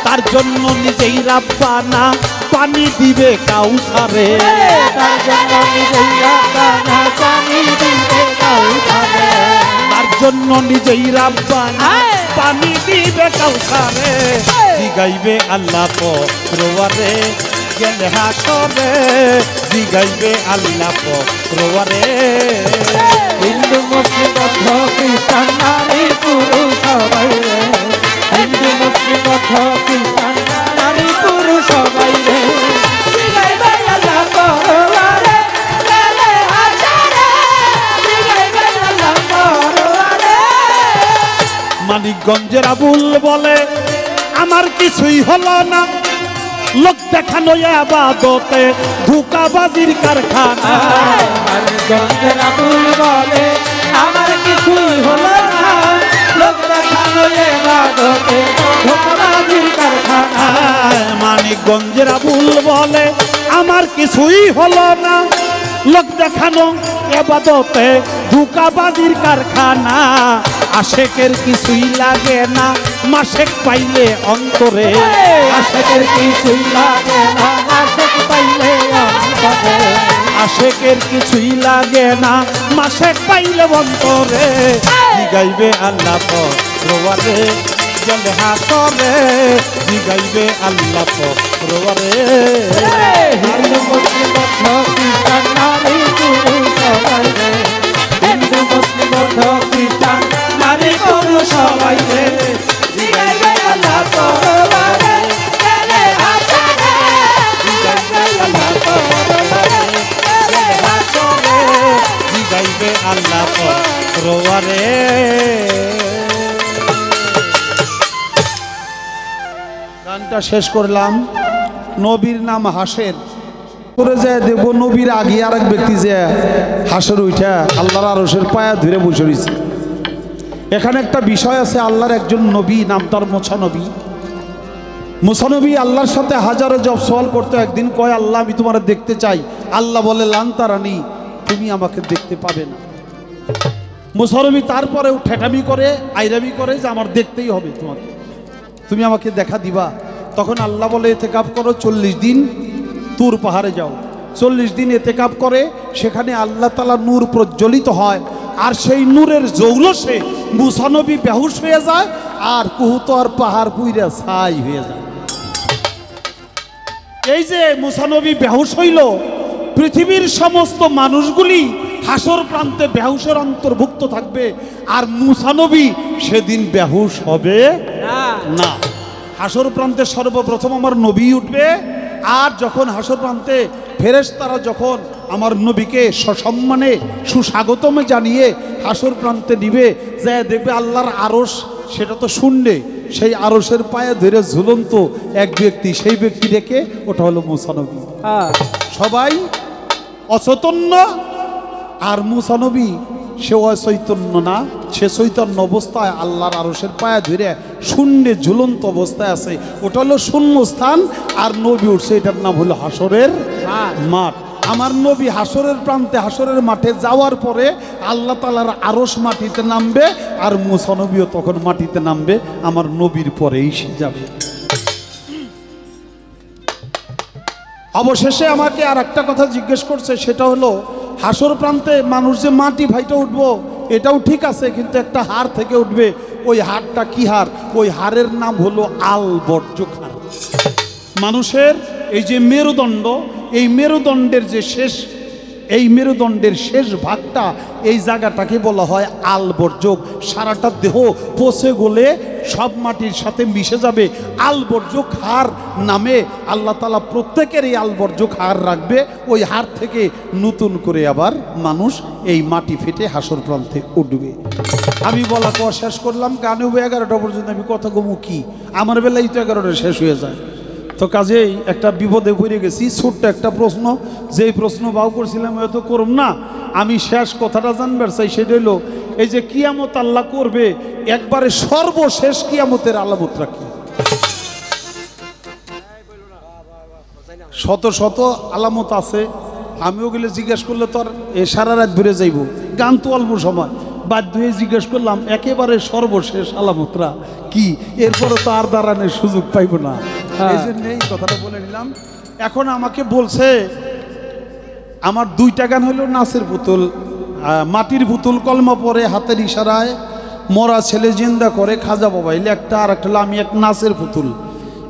তার জন্য নিজেই রাব্বানা, পানি দিবে কাউসারে। তার জন্য নিজেই রাব্বানা, পানি দিবে কাউসারে। তার জন্য নিজেই রাব্বানা, পানি দিবে কাউসারে। জিগাইবে আল্লাহ পরওয়ারে, গেলে হাসরে। জিগাইবে আল্লাহ পরওয়ারে। হিন্দু মুসলিম বৌদ্ধ খ্রিস্টান নারী পুরুষ সবাই রে, হিন্দু মুসলিম বৌদ্ধ খ্রিস্টান নারী পুরুষ সবাই রে। জিগাইবে আল্লাহ পরওয়ারে, গেলে হাসরে। জিগাইবে আল্লাহ পরওয়ারে। মানিকগঞ্জের আবুল বলে আমার কিছুই হলো না, লোক দেখানো আবাদতে ধোঁকাবাজির কারখানা। মানিকগঞ্জের আবুল বলে আমার কিছুই হলো না, লোক দেখানো ইবাদতে ধোঁকাবাজির কারখানা। মানিকগঞ্জের আবুল বলে আমার কিছুই হলো না, লোক দেখানো এবাদতে ধোঁকাবাজির কারখানা। আশেকের কিছুই লাগে না, মাসেক পাইলে অন্তরে। আশেকের কিছুই লাগে না, মাসেক পাইলে অন্তরে। আশেকের কিছুই লাগে না, মাসেক পাইলে অন্তরে। জিগাইবে আল্লাহ পরওয়ারে, গেলে হাসরে। জিগাইবে আল্লাহ পরওয়ারে। হিন্দু মুসলিম বৌদ্ধ খ্রিস্টান নারী পুরুষ সবাই রে, হিন্দু মুসলিম বৌদ্ধ খ্রিস্টান নারী পুরুষ সবাই রে। জিগাইবে আল্লাহ পরওয়ারে, গেলে হাসরে। জিগাইবে আল্লাহ পরওয়ারে, গেলে হাসরে। জিগাইবে আল্লাহ পরওয়ারে। গানটা শেষ করলাম। নবীর নাম হাসের করে যায়, দেখবো নবীর আগে আর এক ব্যক্তি যে হাসের উঠা আল্লাহর আরশের পায়া ধরে বসে রয়েছে। এখানে একটা বিষয় আছে, আল্লাহর একজন নবী, নাম তার মুসা নবী। মুসা নবী আল্লাহর সাথে হাজারো জব সওয়াল করতে। একদিন কয় আল্লাহ আমি তোমার দেখতে চাই। আল্লাহ বলে লান্তারানি, তুমি আমাকে দেখতে পাবে না। মুসা নবী তারপরেও ঠেটামি করে, আইরামি করে যে আমার দেখতেই হবে তোমাকে, তুমি আমাকে দেখা দিবা। তখন আল্লাহ বলে এতেকাফ করো 40 দিন, তুর পাহাড়ে যাও। 40 দিন এতেকাফ করে, সেখানে আল্লাহ তাআলা নূর প্রজ্বলিত হয়। আর সেই নূরের জৌলসে মুসা নবী বেহুশ হয়ে যায়, আর কুহুতর পাহাড় পুইরা ছাই হয়ে যায়। এই যে মুসা নবী বেহুশ হইল, পৃথিবীর সমস্ত মানুষগুলি হাসর প্রান্তে বেহুশের অন্তর্ভুক্ত থাকবে, আর মুসা নবী সেদিন বেহুশ হবে না। হাসর প্রান্তে সর্বপ্রথম আমার নবী উঠবে, আর যখন হাসর প্রান্তে ফেরেশতারা যখন আমার নবীকে সসম্মানে সুস্বাগতমে জানিয়ে হাসর প্রান্তে নিবে, যা দেখবে আল্লাহর আরশ সেটা তো শূন্যে, সেই আরশের পায়ে ধরে ঝুলন্ত এক ব্যক্তি, সেই ব্যক্তি রেখে ওটা হলো মুসা নবী। সবাই অচৈতন্য, আর মুসা নবী সে অচৈতন্য না, সে চৈতন্য অবস্থায় আল্লাহর আরশের পায়া ধরে শূন্যে ঝুলন্ত অবস্থায় আছে। ওটা হলো শূন্য স্থান। আর নবী উঠছে, এটার নাম হলো হাসরের মাঠ। আমার নবী হাসরের প্রান্তে হাসরের মাঠে যাওয়ার পরে আল্লাহ তাআলার আরশ মাটিতে নামবে, আর মুসা নবীও তখন মাটিতে নামবে, আমার নবীর পরেই সে যাবে। অবশেষে আমাকে আর একটা কথা জিজ্ঞেস করছে, সেটা হলো হাসর প্রান্তে মানুষ যে মাটি ভাইটা উঠবো এটাও ঠিক আছে, কিন্তু একটা হাড় থেকে উঠবে। ওই হাড়টা কি হাড়? ওই হাড়ের নাম হলো আল বর্জক হাড়। মানুষের এই যে মেরুদণ্ড, এই মেরুদণ্ডের যে শেষ, এই মেরুদণ্ডের শেষ ভাগটা, এই জায়গাটাকে বলা হয় আল বর্জক। সারাটা দেহ পচে গলে সব মাটির সাথে মিশে যাবে। আল বর্জক হাড় নামে আল্লাহ তাআলা প্রত্যেকের এই আল বর্জক হাড় রাখবে। ওই হাড় থেকে নতুন করে আবার মানুষ এই মাটি ফেটে হাসর প্রান্তে উঠবে। আমি বলা কওয়া শেষ করলাম, গানে 11টা পর্যন্ত আমি কথা কমু কি, আমার বেলায় তো 11টা শেষ হয়ে যায়। তো কাজেই একটা বিপদে পড়ে গেছি। ছোট্ট একটা প্রশ্ন, যেই প্রশ্ন বাউ করছিলাম হয়তো করুম না, আমি শেষ কথাটা জানবার চাই। সেটা হলো এই যে কিয়ামত আল্লাহ করবে, একবারে সর্বশেষ কিয়ামতের আলামতটা কি? শত শত আলামত আছে, আমিও গেলে জিজ্ঞেস করলে তো আর সারা রাত ঘুরে যাইব, গান তো অল্প সময়, বাধ্য হয়ে জিজ্ঞেস করলাম একেবারে সর্বশেষ আলামতরা কি। এরপরে তো আর দাঁড়ানোর সুযোগ পাইব না, এই জন্য এই কথাটা বলে নিলাম। এখন আমাকে বলছে, আমার 2টা গান হলো নাচের পুতুল, মাটির পুতুল কলমা পরে হাতের ইশারায়, মরা ছেলে জিন্দা করে খাজা বাবাইলে একটা, আর একটা হলো আমি এক নাচের পুতুল।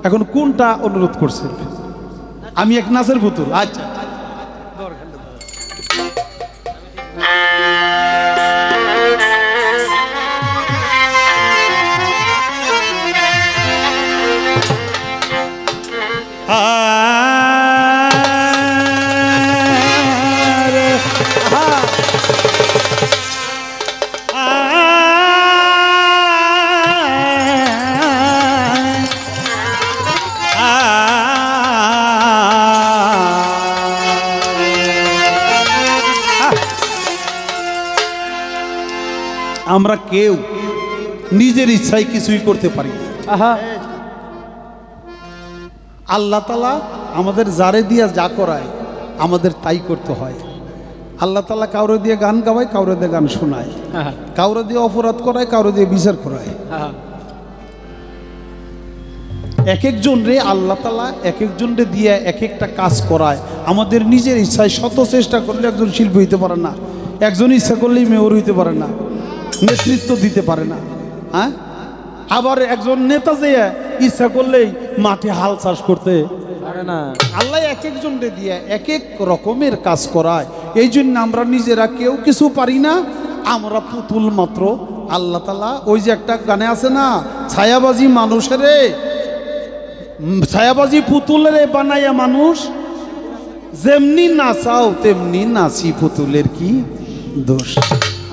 এখন কোনটা অনুরোধ করছে? আমি এক নাচের পুতুল। আচ্ছা, আমরা কেউ নিজের ইচ্ছায় কিছুই করতে পারি না। আল্লাহ তাআলা আমাদের যারে দিয়া যা করায় আমাদের তাই করতে হয়। আল্লাহ তাআলা কাউরে দিয়ে গান গাওয়ায়, কাউরে দিয়ে গান শোনায়, কাউরে দিয়ে অপরাধ করায়, কাউরে দিয়ে বিচার করায়। এক একজন রে আল্লাহ তাআলা এক একজন রে দিয়ে এক একটা কাজ করায়। আমাদের নিজের ইচ্ছায় শত চেষ্টা করলে একজন শিল্পী হইতে পারে না, একজন ইচ্ছা করলেই মেয়র হইতে পারে না, নেতৃত্ব দিতে পারে না। হ্যাঁ, আবার একজন নেতা যে ইচ্ছা করলেই মাঠে হাল চাষ করতে পারে না। আল্লাহ এক একজন রে দিয়ে এক এক রকমের কাজ করায়। এই জন্য আমরা নিজেরা কেউ কিছু পারি না, আমরা পুতুল মাত্র। আল্লাহ তাআলা ওই যে একটা গানে আছে না, ছায়াবাজি মানুষের, ছায়াবাজি পুতুলের বানাইয়া মানুষ, যেমনি নাচাও তেমনি নাচি, পুতুলের কি দোষ।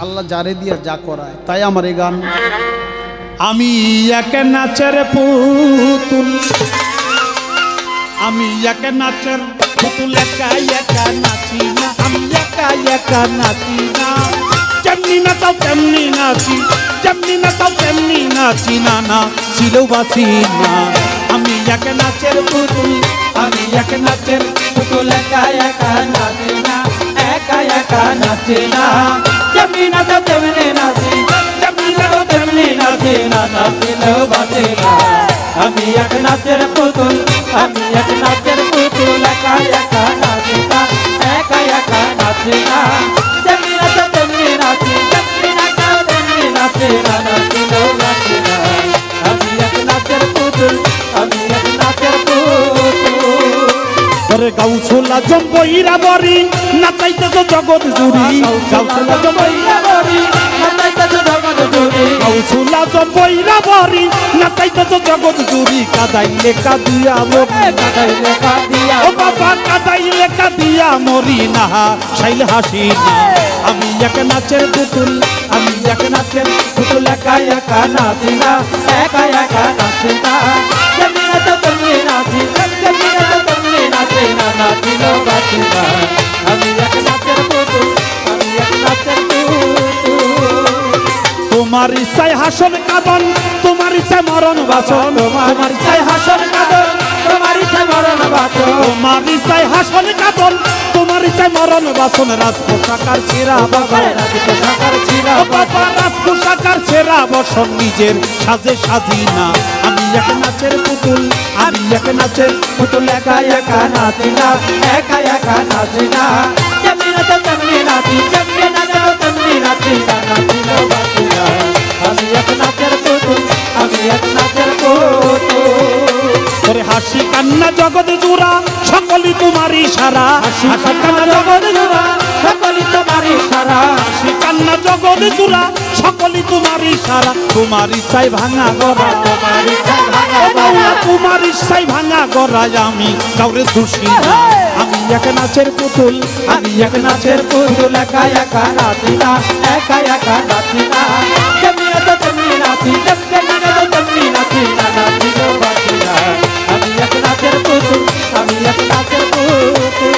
আল্লাহ যারে দিয়া যা করায় তাই আমার এই গান। আমি এক নাচের পুতুল, আমি এক নাচের পুতুল, একা একা নাচি না, আমি একা একা নাচি না, যেমনি নাচাও তেমনি নাচি, যেমনি নাচাও তেমনি নাচি না, না ছিলেও বাঁচি না। আমি এক নাচের পুতুল, আমি এক নাচের পুতুল, একা একা নাচি না, একা একা নাচি না, যেমনি নাচাও তেমনি নাচি, যেমনি নাচাও তেমনি নাচি না, নাচিলেও বাঁচি না। আমি এক নাচের পুতুল, আমি এক নাচের পুতুল, একা একা নাচি না, একা একা নাচি না, যেমনি নাচাও তেমনি নাচি, যেমনি নাচাও তেমনি নাচি না, নাচিলেও বাঁচি না। আমি এক নাচের পুতুল, আমি এক নাচের পুতুল। ওরে গাউছলা জম্বইরা বরি নাচাইতেছ জগৎ জুড়ি, গাউছলা জম্বইরা বরি নাচাইতেছ জগৎ জুড়ি, গাউছলা জম্বইরা বরি নাচাইতেছ জগৎ জুড়ি। কাদাইলে কাদিয়া মরি, কাদাইলে কাদিয়া, ও বাবা কাদাইলে কাদিয়া মরি না, শাইল হাসি না। আমি এক নাচের পুতুল, আমি এক নাচের পুতুল, একা একা নাচি না, একা একা নাচি না, যেমনি নাচাও তেমনি নাচি, যেমনি নাচাও তেমনি নাচি না, নাচিলেও বাঁচি না। আমি এক নাচের পুতুল, আমি এক নাচের পুতুল। তোমার ইচ্ছায় হাসন কাঁদন, তোমার ইচ্ছায় মরণ বাসন, তোমার ইচ্ছায় হাসন কাঁদন, তোমার ইচ্ছায় মরণ বাসন, তোমার ইচ্ছায় হাসন কাঁদন, তোমার ইচ্ছায় মরণ বাসন। রাজ পোশাকার ছেঁড়া বাসন, পোশাকার ছিঁড়া ও বাবা রাজ পোশাকার ছেঁড়া বাসন, নিজের সাজে সাজি না। আমি এক নাচের পুতুল, আমি এক নাচের পুতুল, একা একা নাচি না, একা একা নাচি না, যেমনি নাচো তেমনি নাচি, যেমনি নাচো তেমনি নাচি না, নাচিল বাঁচি না। আমি এক নাচের পুতুল, আমি এক নাচের পুতুল। তোরে হাসি কান্না জগৎ জোড়া, সকলই তোমার ইশারা। হাসি কান্না জগৎ জোড়া, সকলই তোমার ইশারা। হাসি কান্না জগৎ জোড়া, সকলই তোমার ইশারা। তোমার ইচ্ছায় ভাঙা গড়া, তোমার ইচ্ছায় ভাঙা ও বাউলা তোমার ইচ্ছায় ভাঙা গড়ায় আমি কাউরে দোষী না। আমি এক নাচের পুতুল, আমি এক নাচের পুতুল, একা একা নাচি না, একা একা নাচি না, যেমনি নাচো তেমনি নাচি, যেমনি নাচো তেমনি নাচি না, নাচিল বাঁচি না। আমি এক নাচের পুতুল, আমি এক নাচের পুতুল।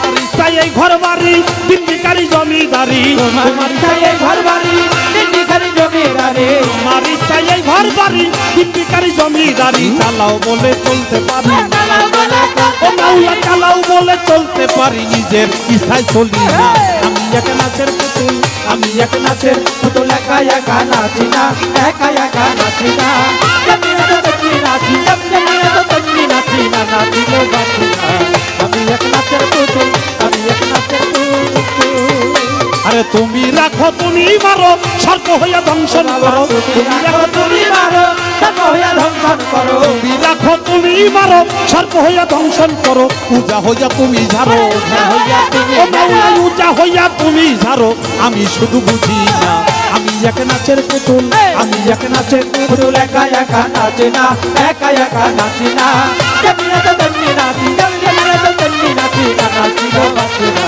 তোমার ইচ্ছায় এই ঘর বাড়ি, দিব্যিকারী জমিদারি। তোমার ইচ্ছায় এই ঘর বাড়ি, দিব্যিকারী জমিদারি। তোমার ইচ্ছায় এই ঘর বাড়ি, দিব্যিকারী জমিদারি। চালাও বলে চলতে পারি, ও মাওলা চালাও বলে চলতে পারি, নিজের ইচ্ছায় চলি না। আমি এক নাচের পুতুল, আমি এক নাচের পুতুল, একা একা নাচি না, একা একা নাচি না, যেমনি নাচো তেমনি নাচি, যেমনি নাচো তেমনি নাচি না, নাচিল বাঁচি না। আমি এক নাচের পুতুল, আমি এক নাচের পুতুল। আরে তুমি রাখো তুমি মারো, সর্প হইয়া দংশন করো। তুমি রাখো তুমি মারো, সর্প হইয়া ধ্বংসন করো। তুমি রাখো তুমি মারো, সর্প হইয়া দংশন করো। পূজা হইয়া তুমি ঝাড়ো, হইয়া তুমি ও মাওলা পূজা হইয়া তুমি ঝাড়ো। আমি শুধু বুঝি না, আমি এক নাচের পুতুল, আমি এক নাচের পুতুল, একা একা নাচি না, একা একা নাচি না, যেমনি নাচো তেমনি নাচি, যেমনি নাচো তেমনি নাচি না, নাচিল বাঁচি না।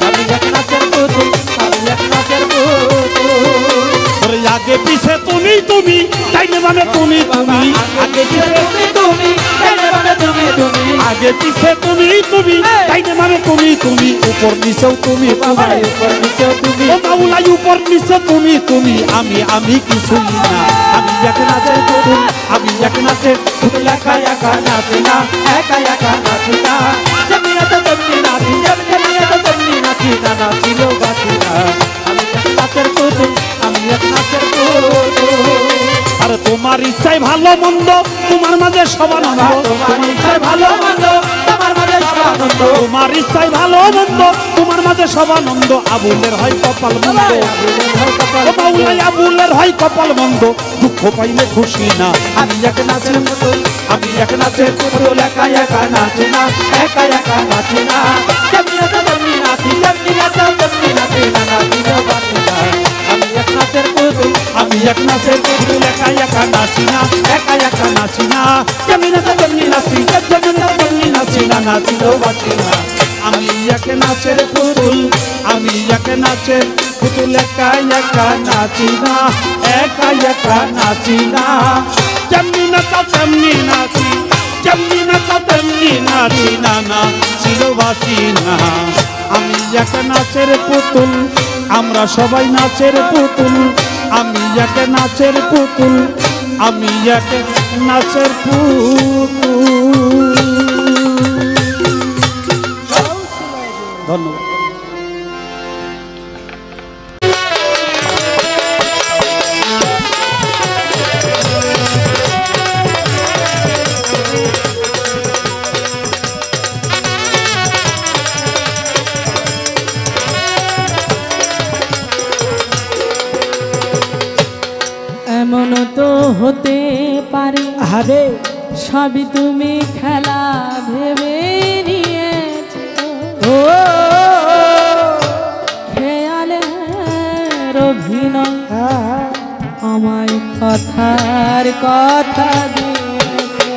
আমি এক নাচের পুতুল, আমি এক নাচের পুতুল। ওরে আগে পিছে তুমি তুমি, তাইলে মানে তুমি তুমি, আগে পিছে তুমি তুমি, তাইলে মানে তুমি তুমি, আগে পিছে তুমি তুমি, তাইলে মানে তুমি তুমি, উপর নিচেও তুমি বাবা তুমি। উপর নিচে তুমি। ও মাওলা উপর নিচে তুমি তুমি, আমি কিছুই না। আমি এক নাচের পুতুল, আমি এক নাচের পুতুল, একা একা নাচি না, একা একা নাচি না, যেমনি নাচো তেমনি নাচি, যেমনি নাচো তেমনি নাচি না, নাচিল বাঁচি না। আমি এক নাচের পুতুল, আমি এক নাচের পুতুল। আর তোমার ইচ্ছায় ভালো মন্দ, তোমার মাঝে সবানন্দ। তোমার ইচ্ছায় ভালো মন্দ, তোমার মাঝে সবানন্দ। তোমার ইচ্ছায় ভালো মন্দ, তোমার মাঝে সবানন্দ। আবুলের হয় কপাল মন্দ, ও মাওলা আবুলের হয় কপাল মন্দ। দুঃখ পাইলে খুশি না। আমি এক নাচের পুতুল, আমি এক নাচের পুতুল, একা একা নাচি না, একা একা নাচি না, যেমনি নাচো তেমনি নাচি, যেমনি নাচো তেমনি নাচি না, নাচিল বাঁচি না। আমি এক নাচের পুতুল, আমি এক নাচের পুতুল, একা একা নাচি না, একা একা নাচি না, যেমনি নাচো তেমনি নাচি, যেমনি নাচো তেমনি নাচি না, নাচিলেও বাঁচি না। আমি এক নাচের পুতুল, আমি এক নাচের পুতুল, একা একা নাচি না, একা একা নাচি না, যেমনি নাচো তেমনি নাচি, যেমনি নাচো তেমনি নাচি না, নাচিলেও বাঁচি না। আমি এক নাচের পুতুল, আমরা সবাই নাচের পুতুল। আমি এক নাচের পুতুল, আমি এক নাচের পুতুল। ধন্যবাদ। এমন তো হতে পারে আরে সবই তুমি খেলা ভেবে নিয়েছো, ও খেয়ালের অভিনয় আমায় কথার কথা দিয়েছো।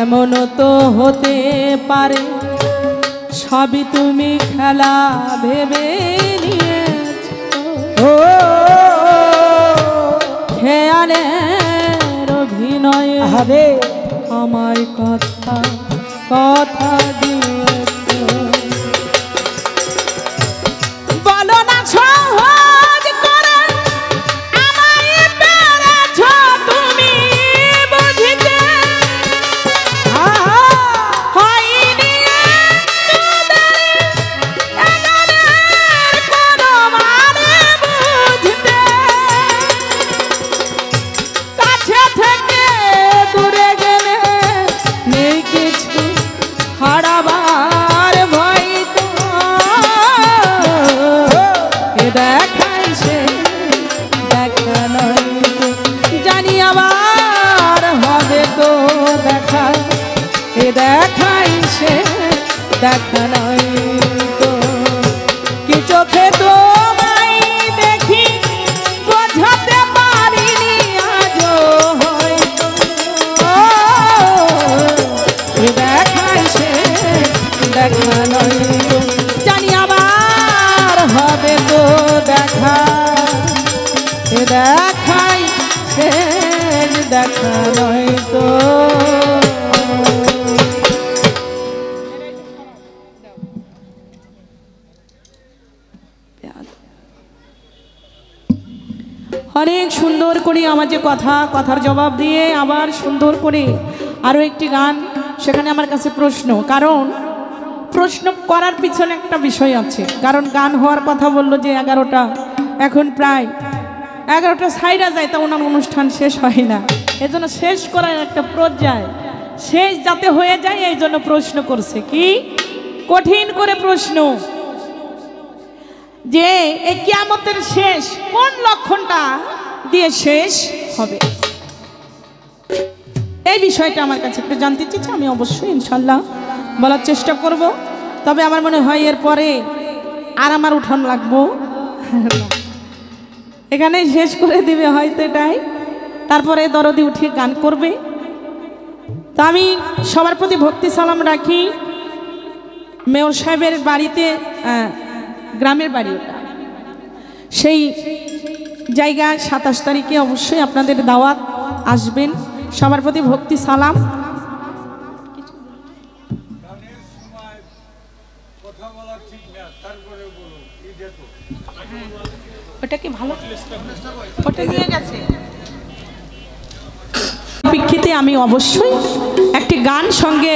এমন তো হতে পারে সবই তুমি খেলা ভেবে নিয়েছো, ও খেয়ালের অভিনয় আরে আমায় কথা কথা দিয়েছো। বলো না দেখা নাই তো কি চোখে তোমায় দেখি বোঝাতে পারিনি আজও হয়তো দেখাই সে দেখা নাই তো জানি আবার হবে তো দেখা দেখাই সে দেখা নয় তো অনেক সুন্দর করে আমার যে কথার জবাব দিয়ে আবার সুন্দর করে আরও একটি গান, সেখানে আমার কাছে প্রশ্ন, কারণ প্রশ্ন করার পিছনে একটা বিষয় আছে। কারণ গান হওয়ার কথা বললো যে 11টা, এখন প্রায় 11টা সাইরা যায়, তা ওনার অনুষ্ঠান শেষ হয় না। এজন্য শেষ করার একটা পর্যায় শেষ যাতে হয়ে যায় এই জন্য প্রশ্ন করছে। কি কঠিন করে প্রশ্ন যে এই কিয়ামতের শেষ কোন লক্ষণটা দিয়ে শেষ হবে, এই বিষয়টা আমার কাছে একটু জানতে চাইছি। আমি অবশ্যই ইনশাল্লাহ বলার চেষ্টা করব, তবে আমার মনে হয় এরপরে আর আমার উঠান লাগবো এখানেই শেষ করে দিবে হয়তো এটাই, তারপরে দরদি উঠিয়ে গান করবে। তো আমি সবার প্রতি ভক্তি সালাম রাখি। মেয়র সাহেবের বাড়িতে, গ্রামের বাড়ি ওটা, সেই জায়গায় 27 তারিখে অবশ্যই আপনাদের দাওয়াত, আসবেন। সবার প্রতি ভক্তি সালাম। ওটা কি ভালো, ওটা নিয়ে গেছে প্রেক্ষিতে আমি অবশ্যই একটি গান সঙ্গে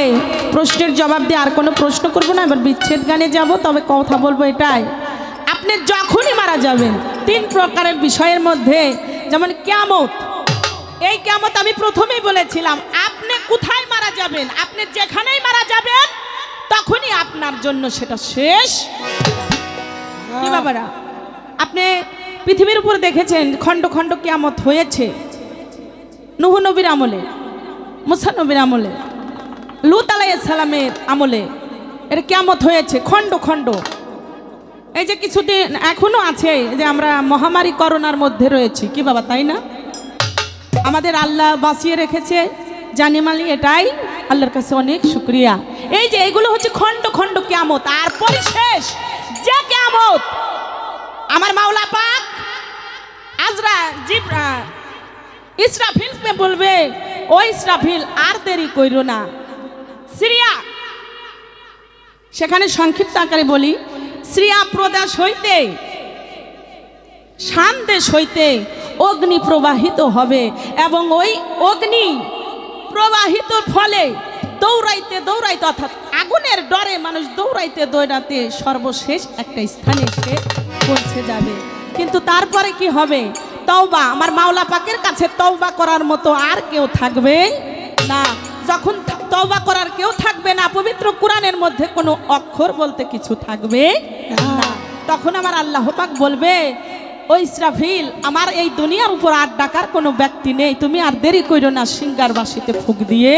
প্রশ্নের জবাব দিয়ে আর কোনো প্রশ্ন করব না, এবার বিচ্ছেদ গানে যাব। তবে কথা বলবো এটাই, আপনি যখনই মারা যাবেন 3 প্রকারের বিষয়ের মধ্যে, যেমন কিয়ামত, এই কিয়ামত আমি প্রথমেই বলেছিলাম, আপনি কোথায় মারা যাবেন, আপনি যেখানেই মারা যাবেন তখনই আপনার জন্য সেটা শেষ। কি বাবারা, আপনি পৃথিবীর উপর দেখেছেন খণ্ড খণ্ড কিয়ামত হয়েছে। নূহ নবীর আমলে, মুসা নবীর আমলে, লূত আলাইহিস সালামের আমলে এর কিয়ামত হয়েছে খণ্ড খণ্ড। এই যে কিছুদিন এখনো আছে যে আমরা মহামারী করোনার মধ্যে রয়েছি, কি বাবা তাই না? আমাদের আল্লাহ বাঁচিয়ে রেখেছে জানিমালি, এটাই আল্লাহর কাছে অনেক শুকরিয়া। এই যে এগুলো হচ্ছে খণ্ড খণ্ড কিয়ামত। আর পরিশেষ যে কিয়ামত আমার মাওলা পাক ইসরাফিলকে বলবে, ও ইসরাফিল আর দেরি কইরো না, সিরিয়া, সেখানে সংক্ষিপ্ত আকারে বলি, সিরিয়া প্রদেশ হইতে, শাম দেশ হইতে অগ্নি প্রবাহিত হবে এবং ওই অগ্নি প্রবাহিতর ফলে দৌড়াইতে দৌড়াইতে, অর্থাৎ আগুনের ডরে মানুষ দৌড়াইতে দৌড়াতে সর্বশেষ একটা স্থানে সে পৌঁছে যাবে। কিন্তু তারপরে কি হবে? তওবা, আমার মাওলা পাকের কাছে তওবা করার মতো আর কেউ থাকবে না। যখন তওবা করার কেউ থাকবে না, পবিত্র কোরআনের মধ্যে কোনো অক্ষর বলতে কিছু থাকবে না, তখন আমার আল্লাহ পাক বলবে, ও ইসরাফিল, আমার এই দুনিয়ার উপর আর ডাকার কোনো ব্যক্তি নেই, তুমি আর দেরি কইরো না, সিঙ্গারবাসীতে ফুঁক দিয়ে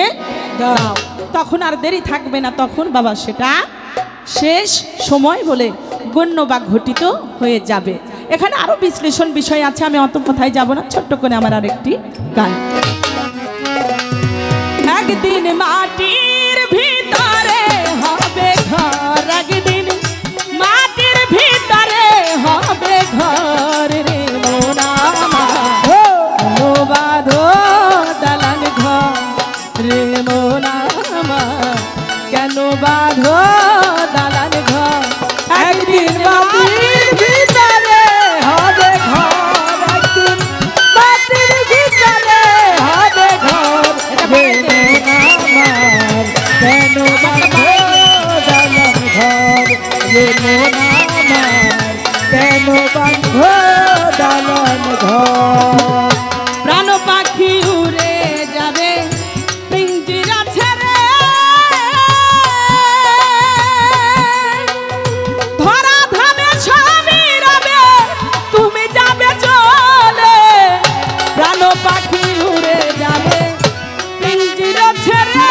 দাও। তখন আর দেরি থাকবে না, তখন বাবা সেটা শেষ সময় বলে গণ্য বা ঘটিত হয়ে যাবে। এখানে আরো বিশ্লেষণ বিষয় আছে, আমি অত কথায় যাব না, ছোট্ট করে আমার আরেকটি গান। একদিন মাটির ভিতরে হবে ঘর, একদিন মাটির ভিতরে হবে ঘর রে মোরা ও বাঁধো দালান ঘর রে মোরা, কেন বাঁধো দালান ঘর? একদিন মাটির ভিতরে হবে ঘর, একদিন মাটির ভিতরে হবে ঘর রে মোরা, কেন বাঁধো দালান ঘর রে মোরা, কেন বাঁধো দালান ঘর? প্রাণ পাখি উড়ে যাবে পিঞ্জিরা ছেড়ে, ধরা ধামে ছবি রবে তুমি যাবে চলে, প্রাণ পাখি উড়ে যাবে পিঞ্জিরা ছেড়ে।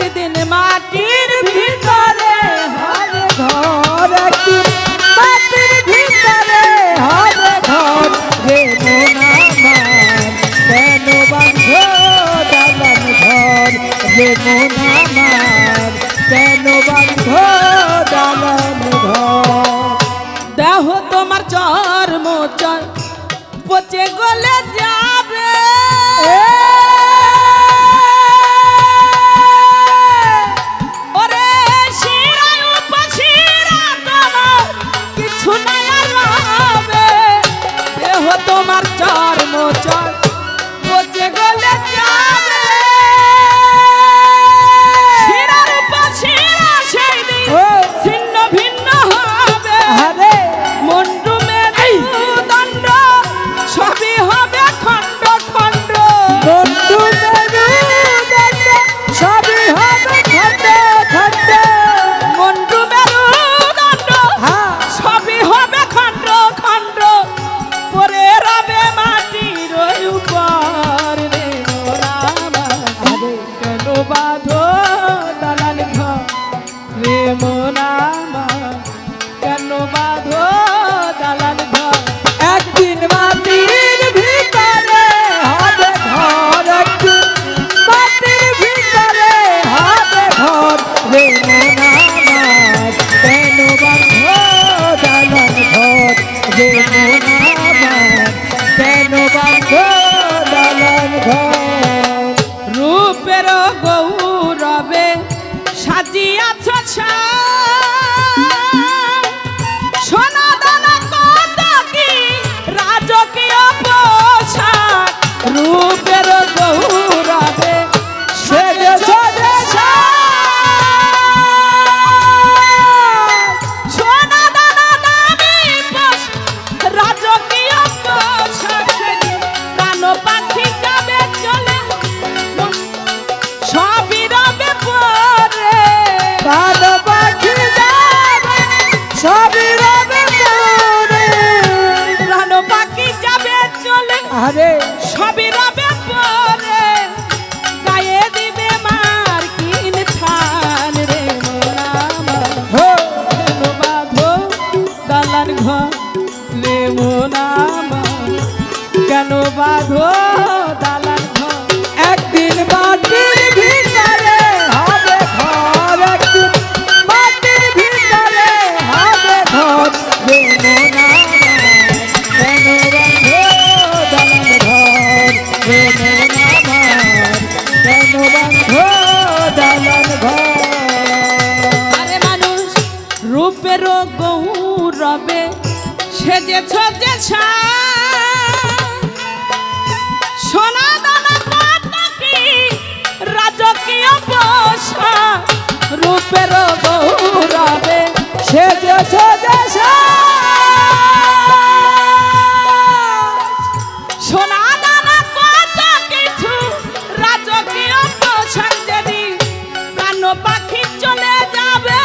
একদিন মাটির ভিতরে হবে ঘর, একদিন মাটির ভিতরে হবে ঘর। রে মন আমার কেন বাঁধ দালান ঘর, রে মন আমার কেন বাঁধ দালান ঘর। দেহ তোমার চর্ম চর পচে গলে যাবে, ওরে শিরায় উপশিরা তোমার কিছু নাই আর রবে। দেহ তোমার চর্ম চর পচে গলে যাবে, শিরার উপশিরা সেই দিন ছিন্ন ভিন্ন হবে। আরে মন্ডু মেরুদণ্ড সবই হবে খণ্ড খণ্ড, বন্ধু মেরুদণ্ড সবই হবে খণ্ড খণ্ড। মন্ডু মেরুদণ্ড হ্যাঁ সবই হবে খণ্ড খণ্ড, পরে রবে মাটির উপর। রে মোরামা আরে কেন বাঁধো দালান ঘর, রে মোরামা কেন বাঁধো দালান ঘর। একদিন মাটির ভিতরে হবে ঘর, একদিন মাটির ভিতরে হবে ঘর। রে মন আমার কেন বাঁধ দালান ঘর, রে মন আমার কেন বাঁধ দালান ঘর। রূপের গৌরবে সাজিয়াছ সোনা দানা কত কি রাজকীয় পোশাক। রূপের গৌরবে সেজেছ দেশা সোনা দানা দামি রাজকীয় পোশাক। প্রাণ পাখি যাবে চলে সবই রবে পরে, প্রাণ পাখি যাবে সবই রবে পরে। প্রাণ পাখি যাবে চলে আরে সবই রবে পরে, গায়ে দিবে মার কিন থান। রে মোনামা হো কেন বাঁধো দালান ঘর, রে মোনামা কেন বাঁধো দালান ঘর। একদিন মাটির ভিতরে হবে ঘর, একদিন মাটির ভিতরে হবে ঘর। রে মন আমার কেন বাঁধ দালান ঘর, রে মন আমার কেন বাঁধ দালান ঘর। আরে মানুষ রূপের গৌরবে সেজেছ যে সোনা দানা কত কি রাজকীয় পোশাক। রূপের গৌরবে সেজেছ দেশা সোনা দানা কত কিছু রাজকীয় পোশাক। যদি প্রাণ পাখি চলে যাবে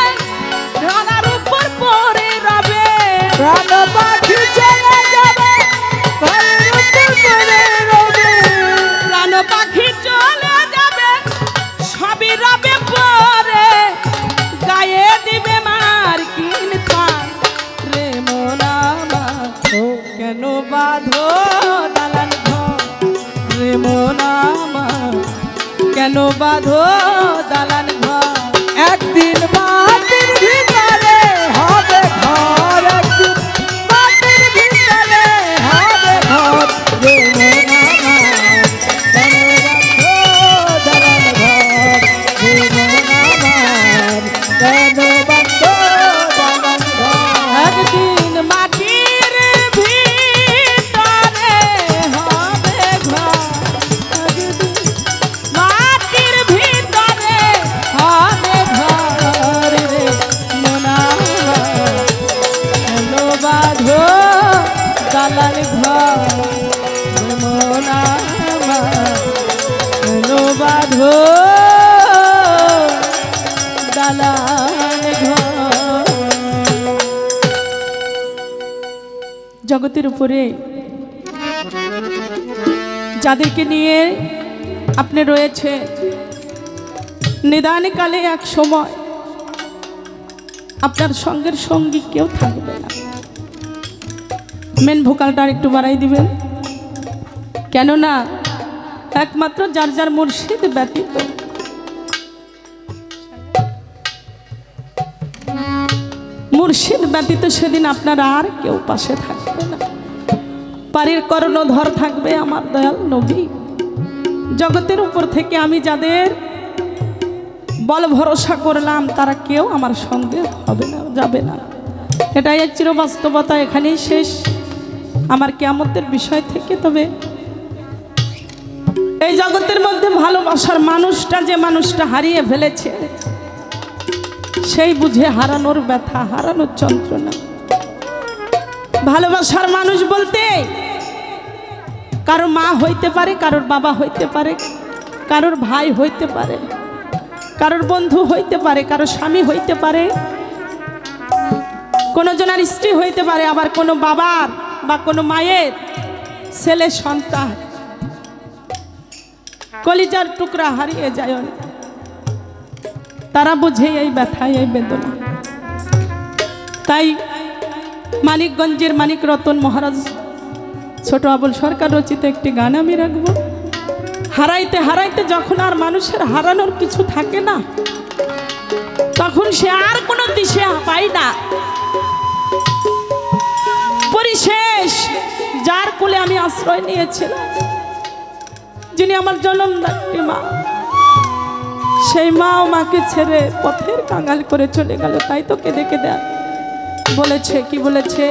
রানার উপর পরে রবে, প্রাণ পাখি চলে যাবে ঘরের উপর পড়ে রবে। প্রাণ পাখি চলে যাবে সবই রবে পরে, গায়ে দিবে মার কিন থান। রে মোনামা কেন বাঁধো দালান ঘর, রে মোনামা কেন বাঁধো দালান ঘর। একদিন মাটির ভিতরে হবে ঘর, একদিন মাটির ভিতরে হবে ঘর। রে মন আমার কেন বাঁধ দালান ঘর, রে মন আমার কেন বাঁধ দালান ঘর। একদিন মাটির ভিতরে হবে ঘর, একদিন মাটির ভিতরে হবে ঘর। রে মোনামা কেন বাঁধো দালান ঘর, রে মোনামা কেন বাঁধো দালান ঘর। জগতের উপরে যাদেরকে নিয়ে আপনি রয়েছে নিদানকালে এক সময় আপনার সঙ্গের সঙ্গী কেউ থাকবে না। মেন ভোকালটা একটু বাড়াই দিবেন, কেননা একমাত্র যার যার মুর্শিদ ব্যতীত সেদিন আপনার আর কেউ পাশে থাকবে না। পারির কর্ণধর থাকবে আমার দয়াল নবী। জগতের উপর থেকে আমি যাদের বল ভরসা করলাম তারা কেউ আমার সঙ্গে হবে না, যাবে না। এটাই এক চিরবাস্তবতা, এখানেই শেষ আমার কিয়ামতের বিষয় থেকে। তবে এই জগতের মধ্যে ভালোবাসার মানুষটা, যে মানুষটা হারিয়ে ফেলেছে, সেই বুঝে হারানোর ব্যথা, হারানোর যন্ত্রণা। ভালোবাসার মানুষ বলতে কারোর মা হইতে পারে, কারোর বাবা হইতে পারে, কারোর ভাই হইতে পারে, কারোর বন্ধু হইতে পারে, কারোর স্বামী হইতে পারে, কোনো জনের স্ত্রী হইতে পারে, আবার কোনো বাবার বা কোনো মায়ের ছেলে সন্তান কলিজার টুকরা হারিয়ে যায়, তারা বুঝে এই ব্যথা, এই বেদনা। তাই মানিকগঞ্জের মানিক রতন মহারাজ ছোট আবুল সরকার রচিত একটি গান আমি রাখবো। হারাইতে হারাইতে যখন আর মানুষের হারানোর কিছু থাকে না, তখন সে আর কোনো দিশা পায় না। পরিশেষ যার কোলে আমি আশ্রয় নিয়েছিলাম, যিনি আমার জন্মদাত্রী মা, সেই মা ও মাকে ছেড়ে পথের কাঙাল করে চলে গেল। তাই তো কেঁদে কেঁদে বলেছে, কি বলেছে,